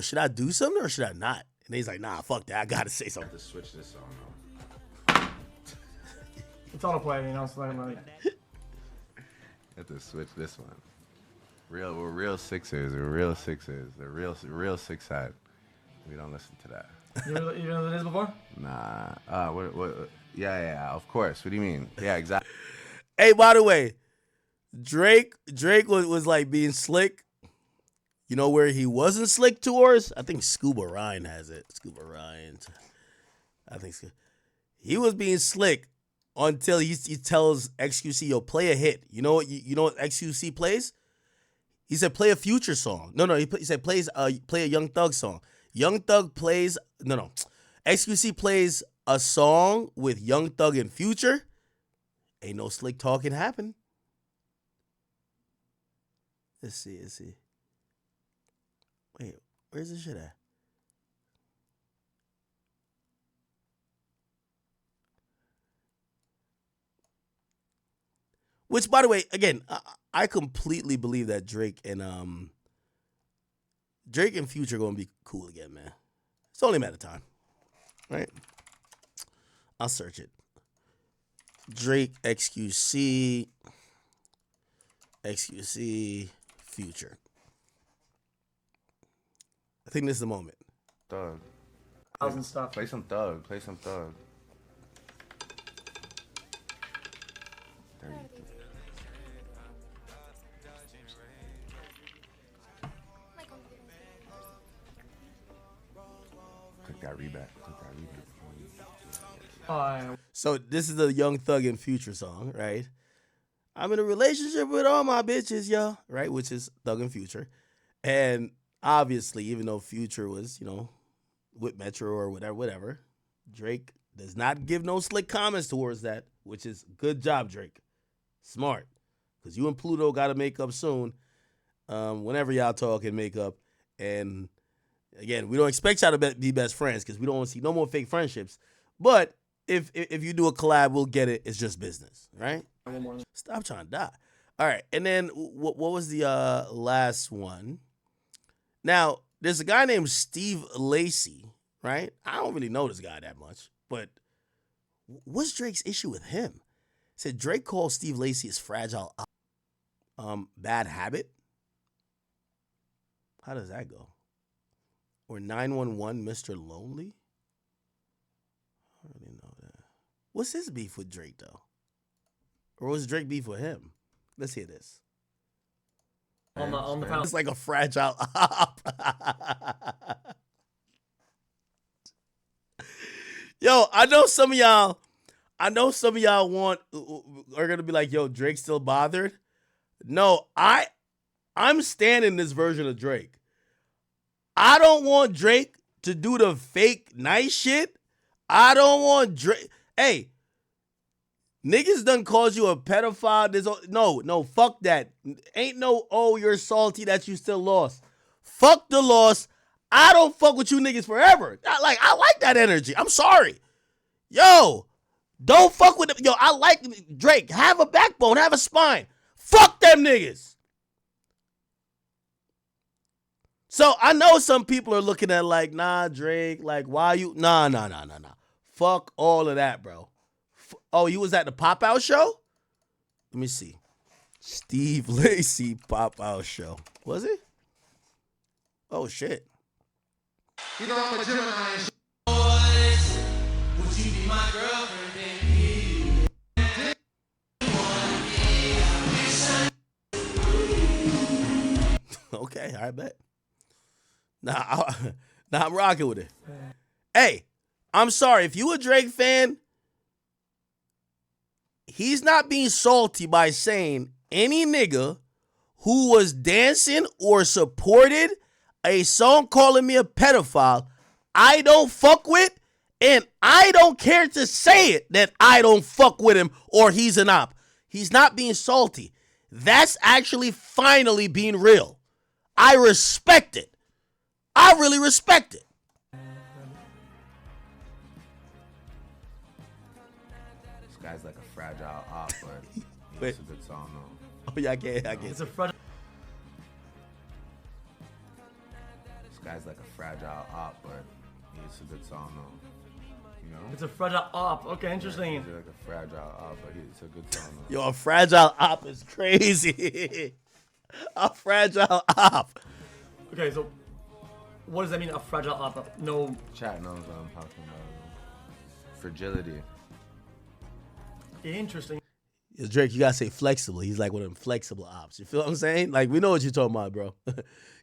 should I do something or should I not? And he's like, nah, fuck that. I gotta say
I
something.
have to switch this on.
It's auto play, so like.
I have to switch this one. We're real Sixers. We're real Sixers. They're real six side. We don't listen to that.
You know what it is before?
Nah. What? Yeah. Of course. What do you mean? Yeah, exactly.
Hey, by the way, Drake was like being slick. You know where he wasn't slick towards? I think Scuba Ryan has it. Scuba Ryan. I think he was being slick until he tells XQC, yo, play a hit. You know what XQC plays? He said play a Future song. No, he said play a Young Thug song. Young Thug plays XQC plays a song with Young Thug and Future. Ain't no slick talking happen. Let's see. Wait, where's this shit at? Which, by the way, again, I completely believe that Drake and Future are gonna be cool again, man. It's only a matter of time, right? I'll search it. Drake, XQC, Future. I think this is the moment.
Thug.
Thousand stuff.
Play some Thug. There you go. Click that reback.
So this is the Young Thug and Future song, right? I'm in a relationship with all my bitches, yo, right? Which is Thug and Future. And obviously, even though Future was, with Metro or whatever, Drake does not give no slick comments towards that, which is good job, Drake. Smart. Because you and Pluto got to make up soon. Whenever y'all talk and make up. And again, we don't expect y'all to be best friends because we don't want to see no more fake friendships. But if you do a collab, we'll get it. It's just business, right? Stop trying to die. All right. And then what was the last one? Now, there's a guy named Steve Lacy, right? I don't really know this guy that much, but what's Drake's issue with him? He said Drake called Steve Lacy his fragile bad habit. How does that go? Or 911 Mr. Lonely? I don't really know that. What's his beef with Drake, though? Or was Drake beef with him? Let's hear this.
On the final.
It's like a fragile op. Yo, I know some of y'all are gonna be like, yo, Drake still bothered. No, I'm standing this version of Drake. I don't want Drake to do the fake nice shit. I don't want Drake. Hey, niggas done calls you a pedophile. No, fuck that. Ain't no, oh, you're salty that you still lost. Fuck the loss. I don't fuck with you niggas forever. I like that energy. I'm sorry. Yo, don't fuck with them. Yo, I like Drake. Have a backbone. Have a spine. Fuck them niggas. So I know some people are looking at like, nah, Drake, like, why you? Nah. Fuck all of that, bro. Oh, you was at the Pop Out show? Let me see. Steve Lacy Pop Out show. Was it? Oh, shit.
You know I'm a Gemini. Boys, would you be my girlfriend, baby?
Okay, I bet. Nah, I'm rocking with it. Hey, I'm sorry. If you a Drake fan, he's not being salty by saying any nigga who was dancing or supported a song calling me a pedophile, I don't fuck with, and I don't care to say it that I don't fuck with him or he's an op. He's not being salty. That's actually finally being real. I respect it. I really respect it.
This guy's like a fragile op, but
Wait.
it's a good song though.
Oh yeah, I can't.
It's a fragile.
This guy's like a fragile op, but it's a good song though. You know?
It's a fragile op. Okay, interesting.
He's like a fragile op, but it's a good song though.
Yo, a fragile op is crazy. A fragile op.
Okay, so what does that mean? A fragile op? No.
Chat knows what I'm talking about. Fragility.
Interesting.
Yo, Drake, you gotta say flexible. He's like one of them flexible ops. You feel what I'm saying? Like, we know what you're talking about, bro.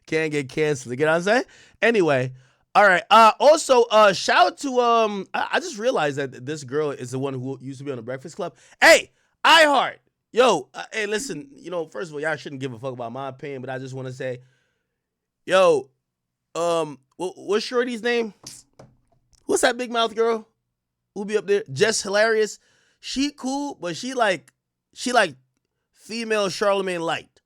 Can't get canceled. You know what I'm saying? Anyway, all right. Also, shout out to I just realized that this girl is the one who used to be on the Breakfast Club. Hey, iHeart. Yo, hey, listen, you know, first of all, y'all shouldn't give a fuck about my opinion, but I just want to say, yo, what's Shorty's name? What's that big mouth girl who be up there? Jess Hilarious. She cool, but she like female Charlemagne Light.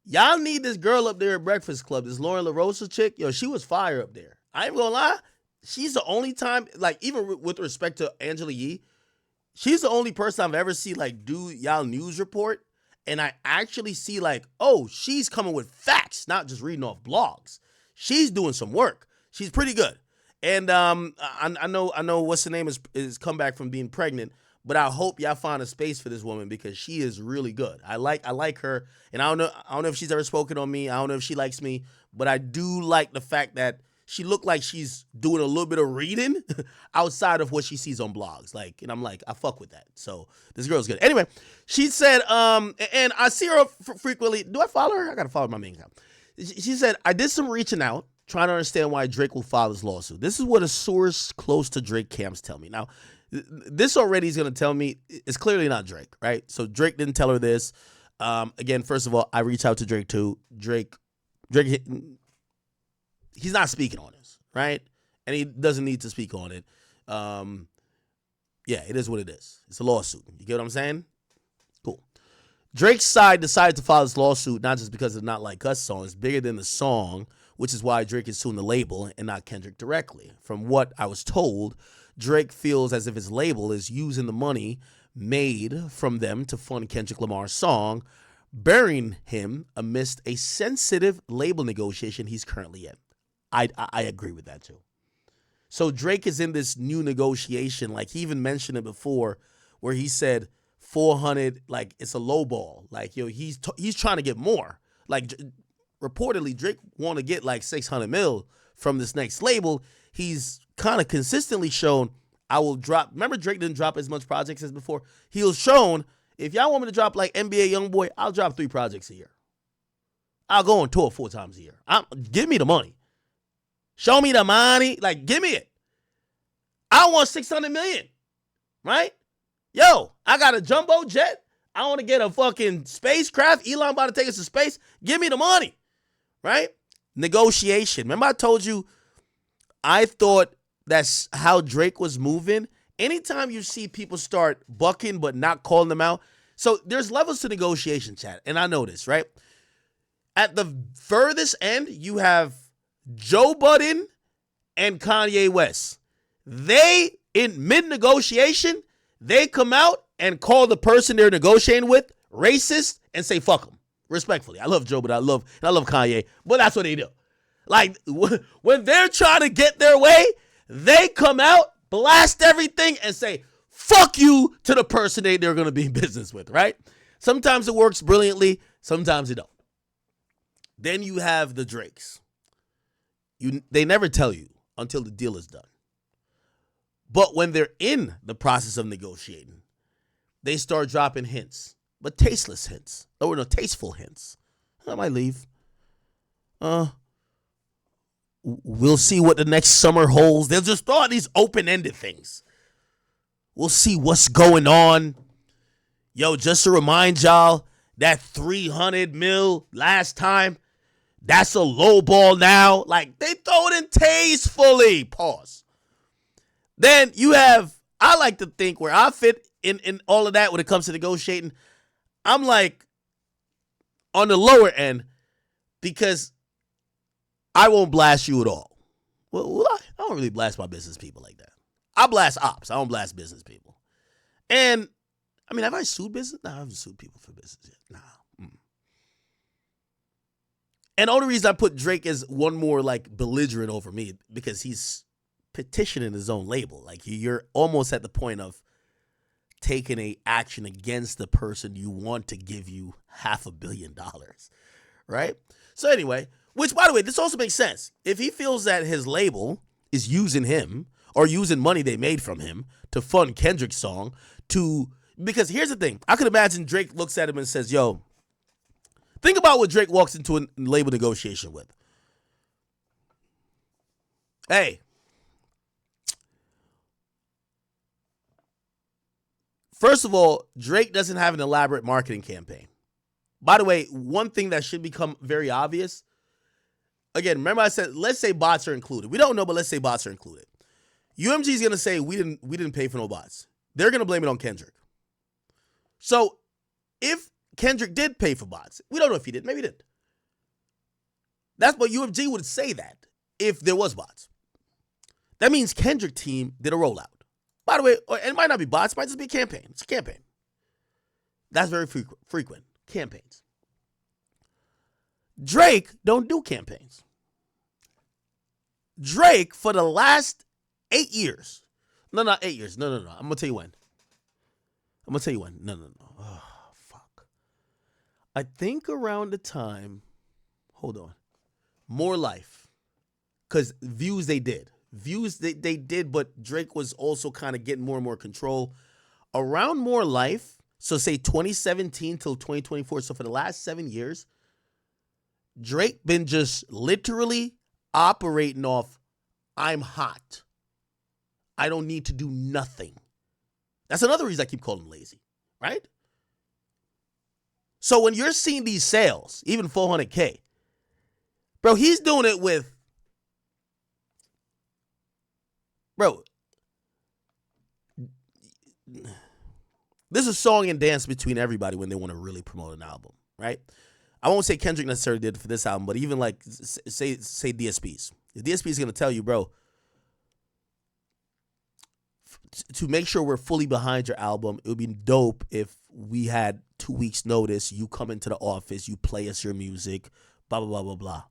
Y'all need this girl up there at Breakfast Club, this Lauren LaRosa chick. Yo, she was fire up there. I ain't gonna lie. She's the only time, like, even with respect to Angela Yee, she's the only person I've ever seen, like, do y'all news report. And I actually see, like, oh, she's coming with facts, not just reading off blogs. She's doing some work. She's pretty good. And I know what's the name is come back from being pregnant. But I hope y'all find a space for this woman because she is really good. I like her, and I don't know if she's ever spoken on me. I don't know if she likes me, but I do like the fact that she looked like she's doing a little bit of reading outside of what she sees on blogs. Like, and I'm like, I fuck with that. So this girl's good. Anyway, she said, and I see her frequently. Do I follow her? I gotta follow my main account. She said, I did some reaching out, trying to understand why Drake will file this lawsuit. This is what a source close to Drake camps tell me. Now, this already is going to tell me it's clearly not Drake, right? So Drake didn't tell her this. Again, first of all, I reached out to Drake too. Drake, he's not speaking on this, right? And he doesn't need to speak on it. Yeah, it is what it is. It's a lawsuit. You get what I'm saying? Cool. Drake's side decided to file this lawsuit not just because of Not Like Us song. It's bigger than the song, which is why Drake is suing the label and not Kendrick directly. From what I was told, Drake feels as if his label is using the money made from them to fund Kendrick Lamar's song, burying him amidst a sensitive label negotiation he's currently in. I agree with that too. So Drake is in this new negotiation, like he even mentioned it before, where he said 400, like it's a low ball. Like, yo, he's trying to get more. Like, reportedly, Drake want to get like 600 mil from this next label. He's kind of consistently shown, I will drop. Remember, Drake didn't drop as much projects as before. He was shown, if y'all want me to drop like NBA Youngboy, I'll drop 3 projects a year. I'll go on tour 4 times a year. Give me the money. Show me the money. Like, give me it. I want 600 million, right? Yo, I got a jumbo jet. I want to get a fucking spacecraft. Elon about to take us to space. Give me the money, right? Negotiation. Remember I told you, I thought that's how Drake was moving. Anytime you see people start bucking but not calling them out. So there's levels to negotiation, chat. And I know this, right? At the furthest end, you have Joe Budden and Kanye West. They, in mid-negotiation, they come out and call the person they're negotiating with racist and say fuck them. Respectfully. I love Joe, but I love Kanye. But that's what they do. Like, when they're trying to get their way, they come out, blast everything, and say, fuck you to the person they're going to be in business with, right? Sometimes it works brilliantly. Sometimes it don't. Then you have the Drakes. They never tell you until the deal is done. But when they're in the process of negotiating, they start dropping hints, but tasteless hints. Or no, tasteful hints. I might leave. We'll see what the next summer holds. They'll just throw out these open-ended things. We'll see what's going on. Yo, just to remind y'all, that 300 mil last time, that's a low ball now. Like, they throw it in tastefully. Pause. Then you have, I like to think where I fit in all of that when it comes to negotiating. I'm like on the lower end because I won't blast you at all. Well, I don't really blast my business people like that. I blast ops. I don't blast business people. And, I mean, have I sued business? No, I haven't sued people for business yet. Nah. And the only reason I put Drake as one more, like, belligerent over me because he's petitioning his own label. Like, you're almost at the point of taken a action against the person you want to give you $500 million, right? So anyway, which, by the way, this also makes sense. If he feels that his label is using him or using money they made from him to fund Kendrick's song because here's the thing. I could imagine Drake looks at him and says, yo, think about what Drake walks into a label negotiation with. Hey, first of all, Drake doesn't have an elaborate marketing campaign. By the way, one thing that should become very obvious, again, remember I said, let's say bots are included. We don't know, but let's say bots are included. UMG is going to say we didn't pay for no bots. They're going to blame it on Kendrick. So if Kendrick did pay for bots, we don't know if he did. Maybe he did. That's what UMG would say that if there was bots. That means Kendrick team did a rollout. By the way, it might not be bots. It might just be a campaign. It's a campaign. That's very frequent. Campaigns. Drake don't do campaigns. Drake, for the last 8 years. No, not 8 years. No. I'm going to tell you when. No. Oh, fuck. I think around the time, hold on. More Life. Because views they did. Views they did, but Drake was also kind of getting more and more control. Around More Life, so say 2017 till 2024, so for the last 7 years, Drake been just literally operating off, I'm hot. I don't need to do nothing. That's another reason I keep calling him lazy, right? So when you're seeing these sales, even 400K, bro, he's doing it with, bro, this is a song and dance between everybody when they want to really promote an album, right? I won't say Kendrick necessarily did it for this album, but even like, say DSPs. The DSP is going to tell you, bro, to make sure we're fully behind your album, it would be dope if we had 2 weeks notice, you come into the office, you play us your music, blah, blah, blah, blah, blah.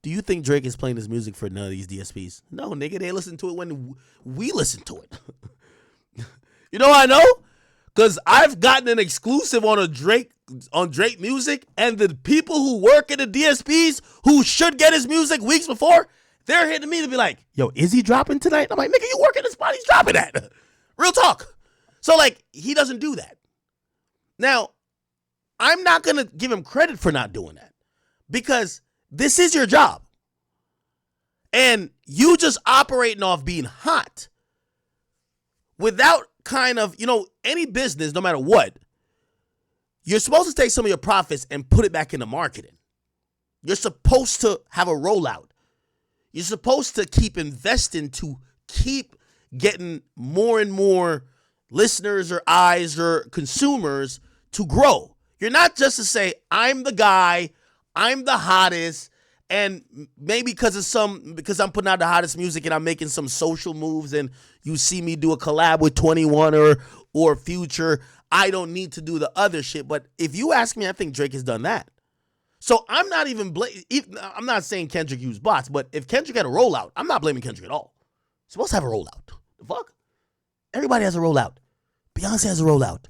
Do you think Drake is playing his music for none of these DSPs? No, nigga, they listen to it when we listen to it. You know how I know? Because I've gotten an exclusive on Drake music, and the people who work in the DSPs who should get his music weeks before, they're hitting me to be like, yo, is he dropping tonight? I'm like, nigga, you work in the spot he's dropping at. Real talk. So, like, he doesn't do that. Now, I'm not going to give him credit for not doing that because this is your job. And you just operating off being hot without kind of, any business, no matter what, you're supposed to take some of your profits and put it back into marketing. You're supposed to have a rollout. You're supposed to keep investing to keep getting more and more listeners or eyes or consumers to grow. You're not just to say, I'm the guy, I'm the hottest, and maybe because I'm putting out the hottest music and I'm making some social moves and you see me do a collab with 21 or Future, I don't need to do the other shit. But if you ask me, I think Drake has done that. So I'm not I'm not saying Kendrick used bots, but if Kendrick had a rollout, I'm not blaming Kendrick at all. He's supposed to have a rollout. The fuck? Everybody has a rollout. Beyonce has a rollout.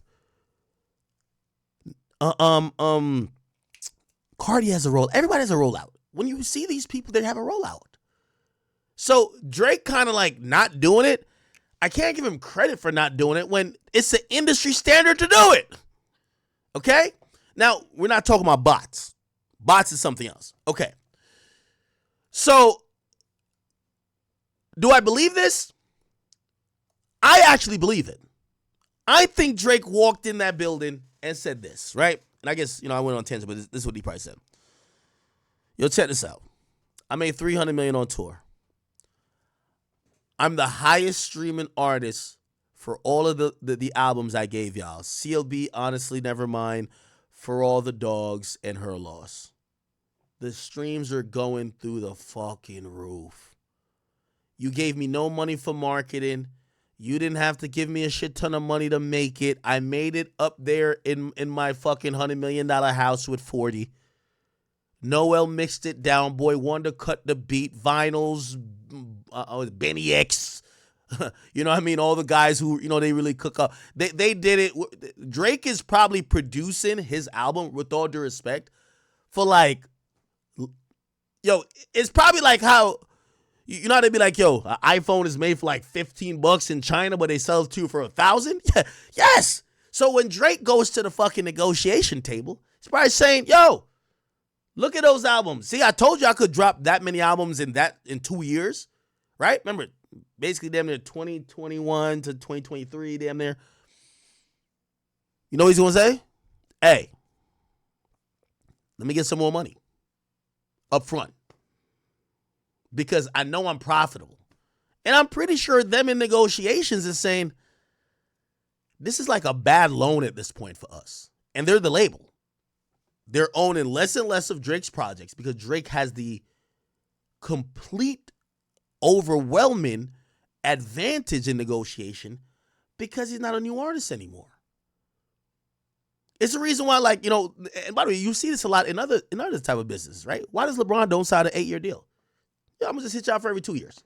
Cardi has a rollout. Everybody has a rollout. When you see these people, they have a rollout. So Drake kind of like not doing it. I can't give him credit for not doing it when it's the industry standard to do it. Okay? Now, we're not talking about bots. Bots is something else. Okay. So, do I believe this? I actually believe it. I think Drake walked in that building and said this, right? And I guess, I went on tangent, but this is what he probably said. Yo, check this out. I made $300 million on tour. I'm the highest streaming artist for all of the albums I gave y'all. CLB, Honestly, Nevermind, For All the Dogs, and Her Loss. The streams are going through the fucking roof. You gave me no money for marketing. You didn't have to give me a shit ton of money to make it. I made it up there in my fucking $100 million house with 40. Noel mixed it down. Boy Wonder cut the beat. Vinyls, Benny X, You know what I mean? All the guys who, they really cook up. They did it. Drake is probably producing his album, with all due respect, for like, it's probably like how, how they be like, an iPhone is made for like $15 in China, but they sell it to you for $1,000? Yeah, yes. So when Drake goes to the fucking negotiation table, he's probably saying, look at those albums. See, I told you I could drop that many albums in 2 years, right? Remember, basically damn near 2021 to 2023, damn near. You know what he's going to say? Hey, let me get some more money up front, because I know I'm profitable. And I'm pretty sure them in negotiations is saying, this is like a bad loan at this point for us. And they're the label. They're owning less and less of Drake's projects because Drake has the complete, overwhelming advantage in negotiation because he's not a new artist anymore. It's the reason why, like, and by the way, you see this a lot in other type of businesses, right? Why does LeBron don't sign an 8-year deal? I'm going to just hit you out for every 2 years.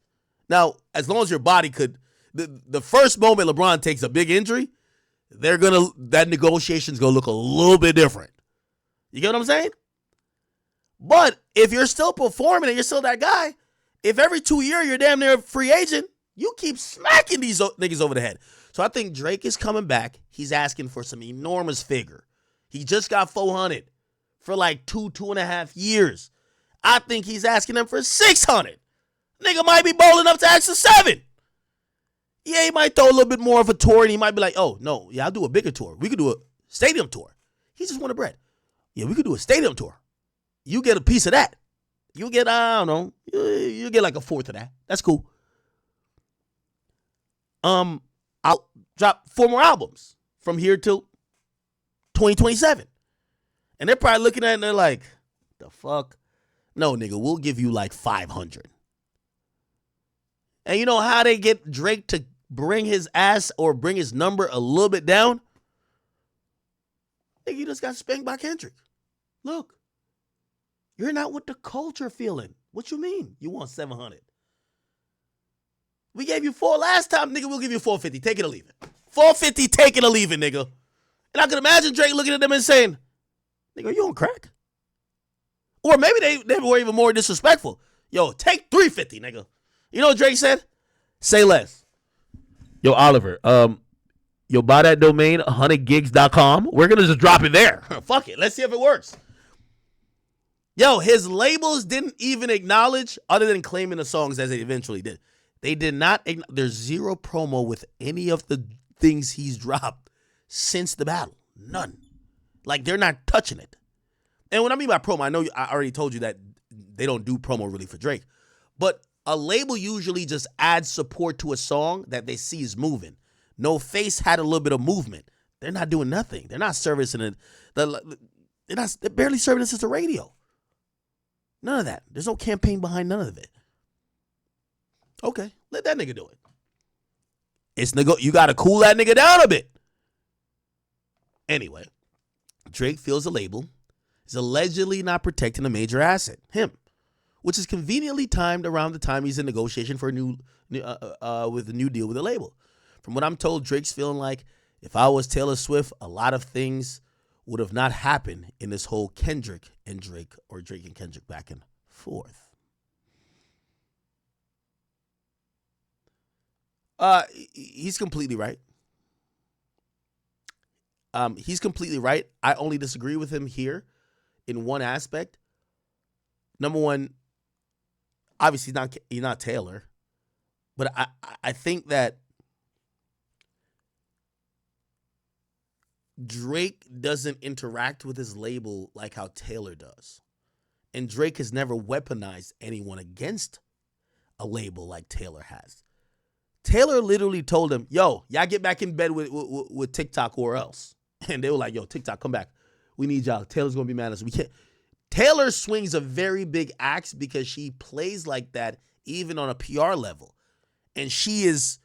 Now, as long as your body could, the first moment LeBron takes a big injury, that negotiation's going to look a little bit different. You get what I'm saying? But if you're still performing and you're still that guy, if every 2 years you're damn near a free agent, you keep smacking these niggas over the head. So I think Drake is coming back. He's asking for some enormous figure. He just got 400 for like 2.5 years. I think he's asking them for 600. Nigga might be bold enough to ask for 7. Yeah, he might throw a little bit more of a tour, and he might be like, oh, no, yeah, I'll do a bigger tour. We could do a stadium tour. He just wanted bread. Yeah, we could do a stadium tour. You get a piece of that. You get, I don't know, you get like a fourth of that. That's cool. I'll drop 4 more albums from here till 2027. And they're probably looking at it and they're like, the fuck? No, nigga, we'll give you like 500. And you know how they get Drake to bring his ass or bring his number a little bit down? Nigga, you just got spanked by Kendrick. Look, you're not with the culture feeling. What you mean? You want 700? We gave you 4 last time, nigga. We'll give you 450. Take it or leave it. 450, take it or leave it, nigga. And I can imagine Drake looking at them and saying, nigga, are you on crack? Or maybe they were even more disrespectful. Yo, take 350, nigga. You know what Drake said? Say less. Yo, Oliver, buy that domain, 100gigs.com. We're going to just drop it there. Fuck it. Let's see if it works. Yo, his labels didn't even acknowledge, other than claiming the songs as they eventually did. They did not. There's zero promo with any of the things he's dropped since the battle. None. Like, they're not touching it. And what I mean by promo, I know I already told you that they don't do promo really for Drake. But a label usually just adds support to a song that they see is moving. No Face had a little bit of movement. They're not doing nothing. They're not servicing it. They're barely serving this as a radio. None of that. There's no campaign behind none of it. Okay, let that nigga do it. You got to cool that nigga down a bit. Anyway, Drake feels the label is allegedly not protecting a major asset, him, which is conveniently timed around the time he's in negotiation for with a new deal with the label. From what I'm told, Drake's feeling like if I was Taylor Swift, a lot of things would have not happened in this whole Kendrick and Drake, or Drake and Kendrick back and forth. He's completely right. He's completely right. I only disagree with him here in one aspect. Number one, obviously he's not Taylor, but I think that Drake doesn't interact with his label like how Taylor does. And Drake has never weaponized anyone against a label like Taylor has. Taylor literally told him, yo, y'all get back in bed with TikTok or else. And they were like, yo, TikTok, come back. We need y'all. Taylor's going to be mad at us. We can't. Taylor swings a very big axe because she plays like that even on a PR level. And she's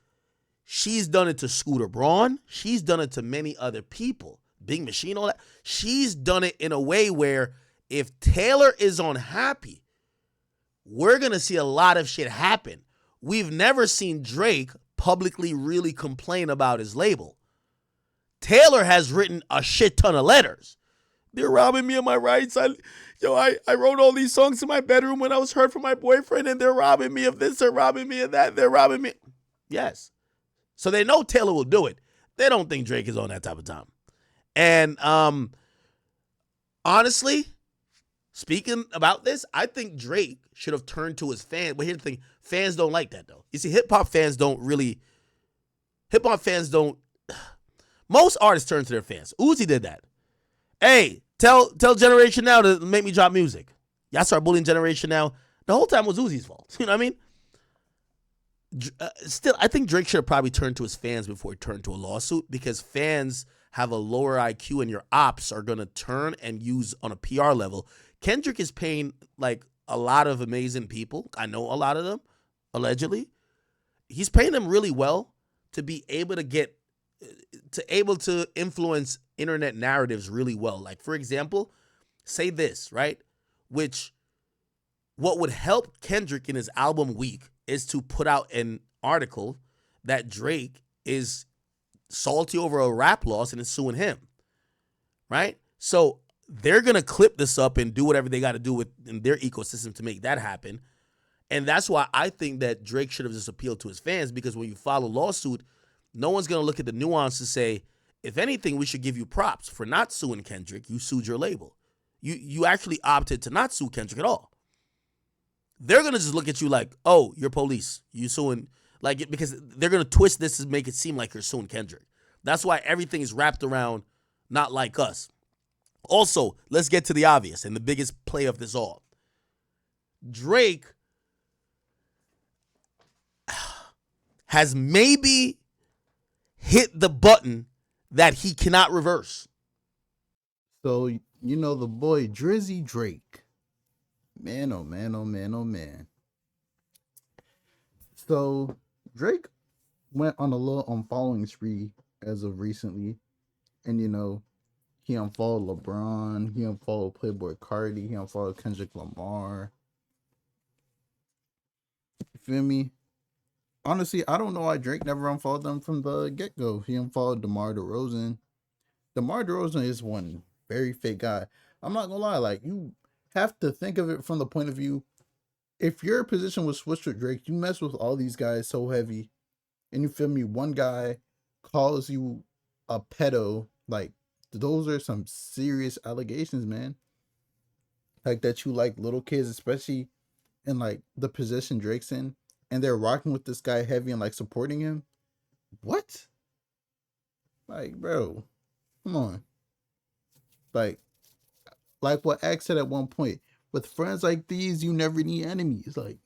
done it to Scooter Braun. She's done it to many other people. Big Machine, all that. She's done it in a way where if Taylor is unhappy, we're going to see a lot of shit happen. We've never seen Drake publicly really complain about his label. Taylor has written a shit ton of letters. They're robbing me of my rights. I wrote all these songs in my bedroom when I was hurt from my boyfriend, and they're robbing me of this, they're robbing me of that, they're robbing me. Yes. So they know Taylor will do it. They don't think Drake is on that type of time. And honestly, speaking about this, I think Drake should have turned to his fans. But here's the thing, fans don't like that though. You see, hip-hop fans don't, most artists turn to their fans. Uzi did that. Hey, tell Generation Now to make me drop music. Y'all start bullying Generation Now. The whole time was Uzi's fault. You know what I mean? Still, I think Drake should have probably turned to his fans before he turned to a lawsuit, because fans have a lower IQ and your ops are going to turn and use on a PR level. Kendrick is paying like a lot of amazing people. I know a lot of them, allegedly. He's paying them really well to be able to influence internet narratives really well. Like, for example, say this, right? What would help Kendrick in his album week is to put out an article that Drake is salty over a rap loss and is suing him, right? So they're going to clip this up and do whatever they got to do in their ecosystem to make that happen. And that's why I think that Drake should have just appealed to his fans, because when you file a lawsuit, no one's going to look at the nuance and say, if anything, we should give you props for not suing Kendrick. You sued your label. You actually opted to not sue Kendrick at all. They're going to just look at you like, oh, you're police. You suing, like, because they're going to twist this to make it seem like you're suing Kendrick. That's why everything is wrapped around not like us. Also, let's get to the obvious and the biggest play of this all. Drake has maybe hit the button that he cannot reverse.
So, you know, the boy Drizzy Drake. Man, oh man, oh man, oh man. So, Drake went on a little unfollowing spree as of recently. And, you know, he unfollowed LeBron. He unfollowed Playboy Cardi. He unfollowed Kendrick Lamar. You feel me? Honestly, I don't know why Drake never unfollowed them from the get-go. He unfollowed DeMar DeRozan. DeMar DeRozan is one very fake guy. I'm not gonna lie, like, you have to think of it from the point of view, if your position was switched with Drake, you mess with all these guys so heavy, and you feel me, one guy calls you a pedo, like, those are some serious allegations, man. Like, that you like little kids, especially in, like, the position Drake's in, and they're rocking with this guy heavy and like supporting him. What? Like, bro, come on. Like what X said at one point, with friends like these, you never need enemies. Like,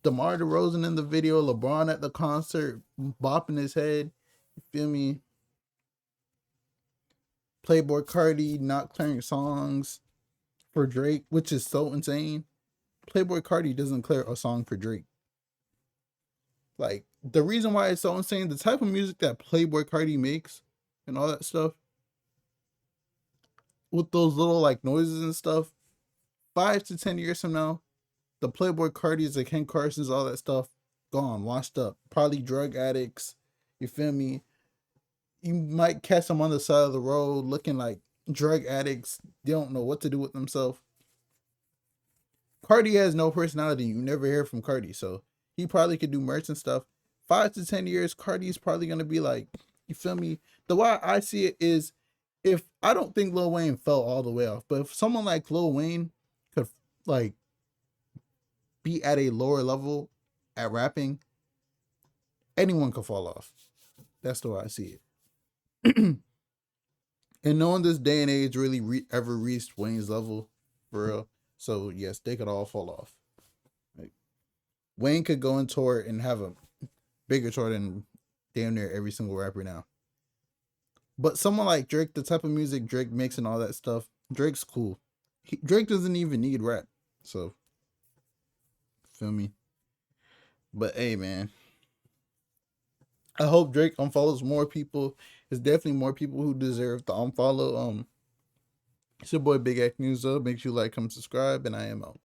DeMar DeRozan in the video, LeBron at the concert, bopping his head. You feel me? Playboy Cardi not clearing songs for Drake, which is so insane. Playboy Cardi doesn't clear a song for Drake. Like, the reason why it's so insane, the type of music that Playboy Cardi makes and all that stuff, with those little like noises and stuff, 5 to 10 years from now, the Playboy Cardis, the Ken Carsons, all that stuff, gone, washed up. Probably drug addicts. You feel me? You might catch them on the side of the road looking like drug addicts. They don't know what to do with themselves. Cardi has no personality. You never hear from Cardi, so he probably could do merch and stuff. 5 to 10 years, Cardi's probably gonna be like, you feel me? The way I see it is, if I don't think Lil Wayne fell all the way off, but if someone like Lil Wayne could like be at a lower level at rapping, anyone could fall off. That's the way I see it. And no one this day and age really ever reached Wayne's level, for real. So yes, they could all fall off. Like, Wayne could go on tour and have a bigger tour than damn near every single rapper now. But someone like Drake, the type of music Drake makes and all that stuff, Drake's cool. Drake doesn't even need rap. So, feel me? But hey, man, I hope Drake unfollows more people. There's definitely more people who deserve to unfollow. It's your boy Big X News. Make sure you like, comment, subscribe, and I am out.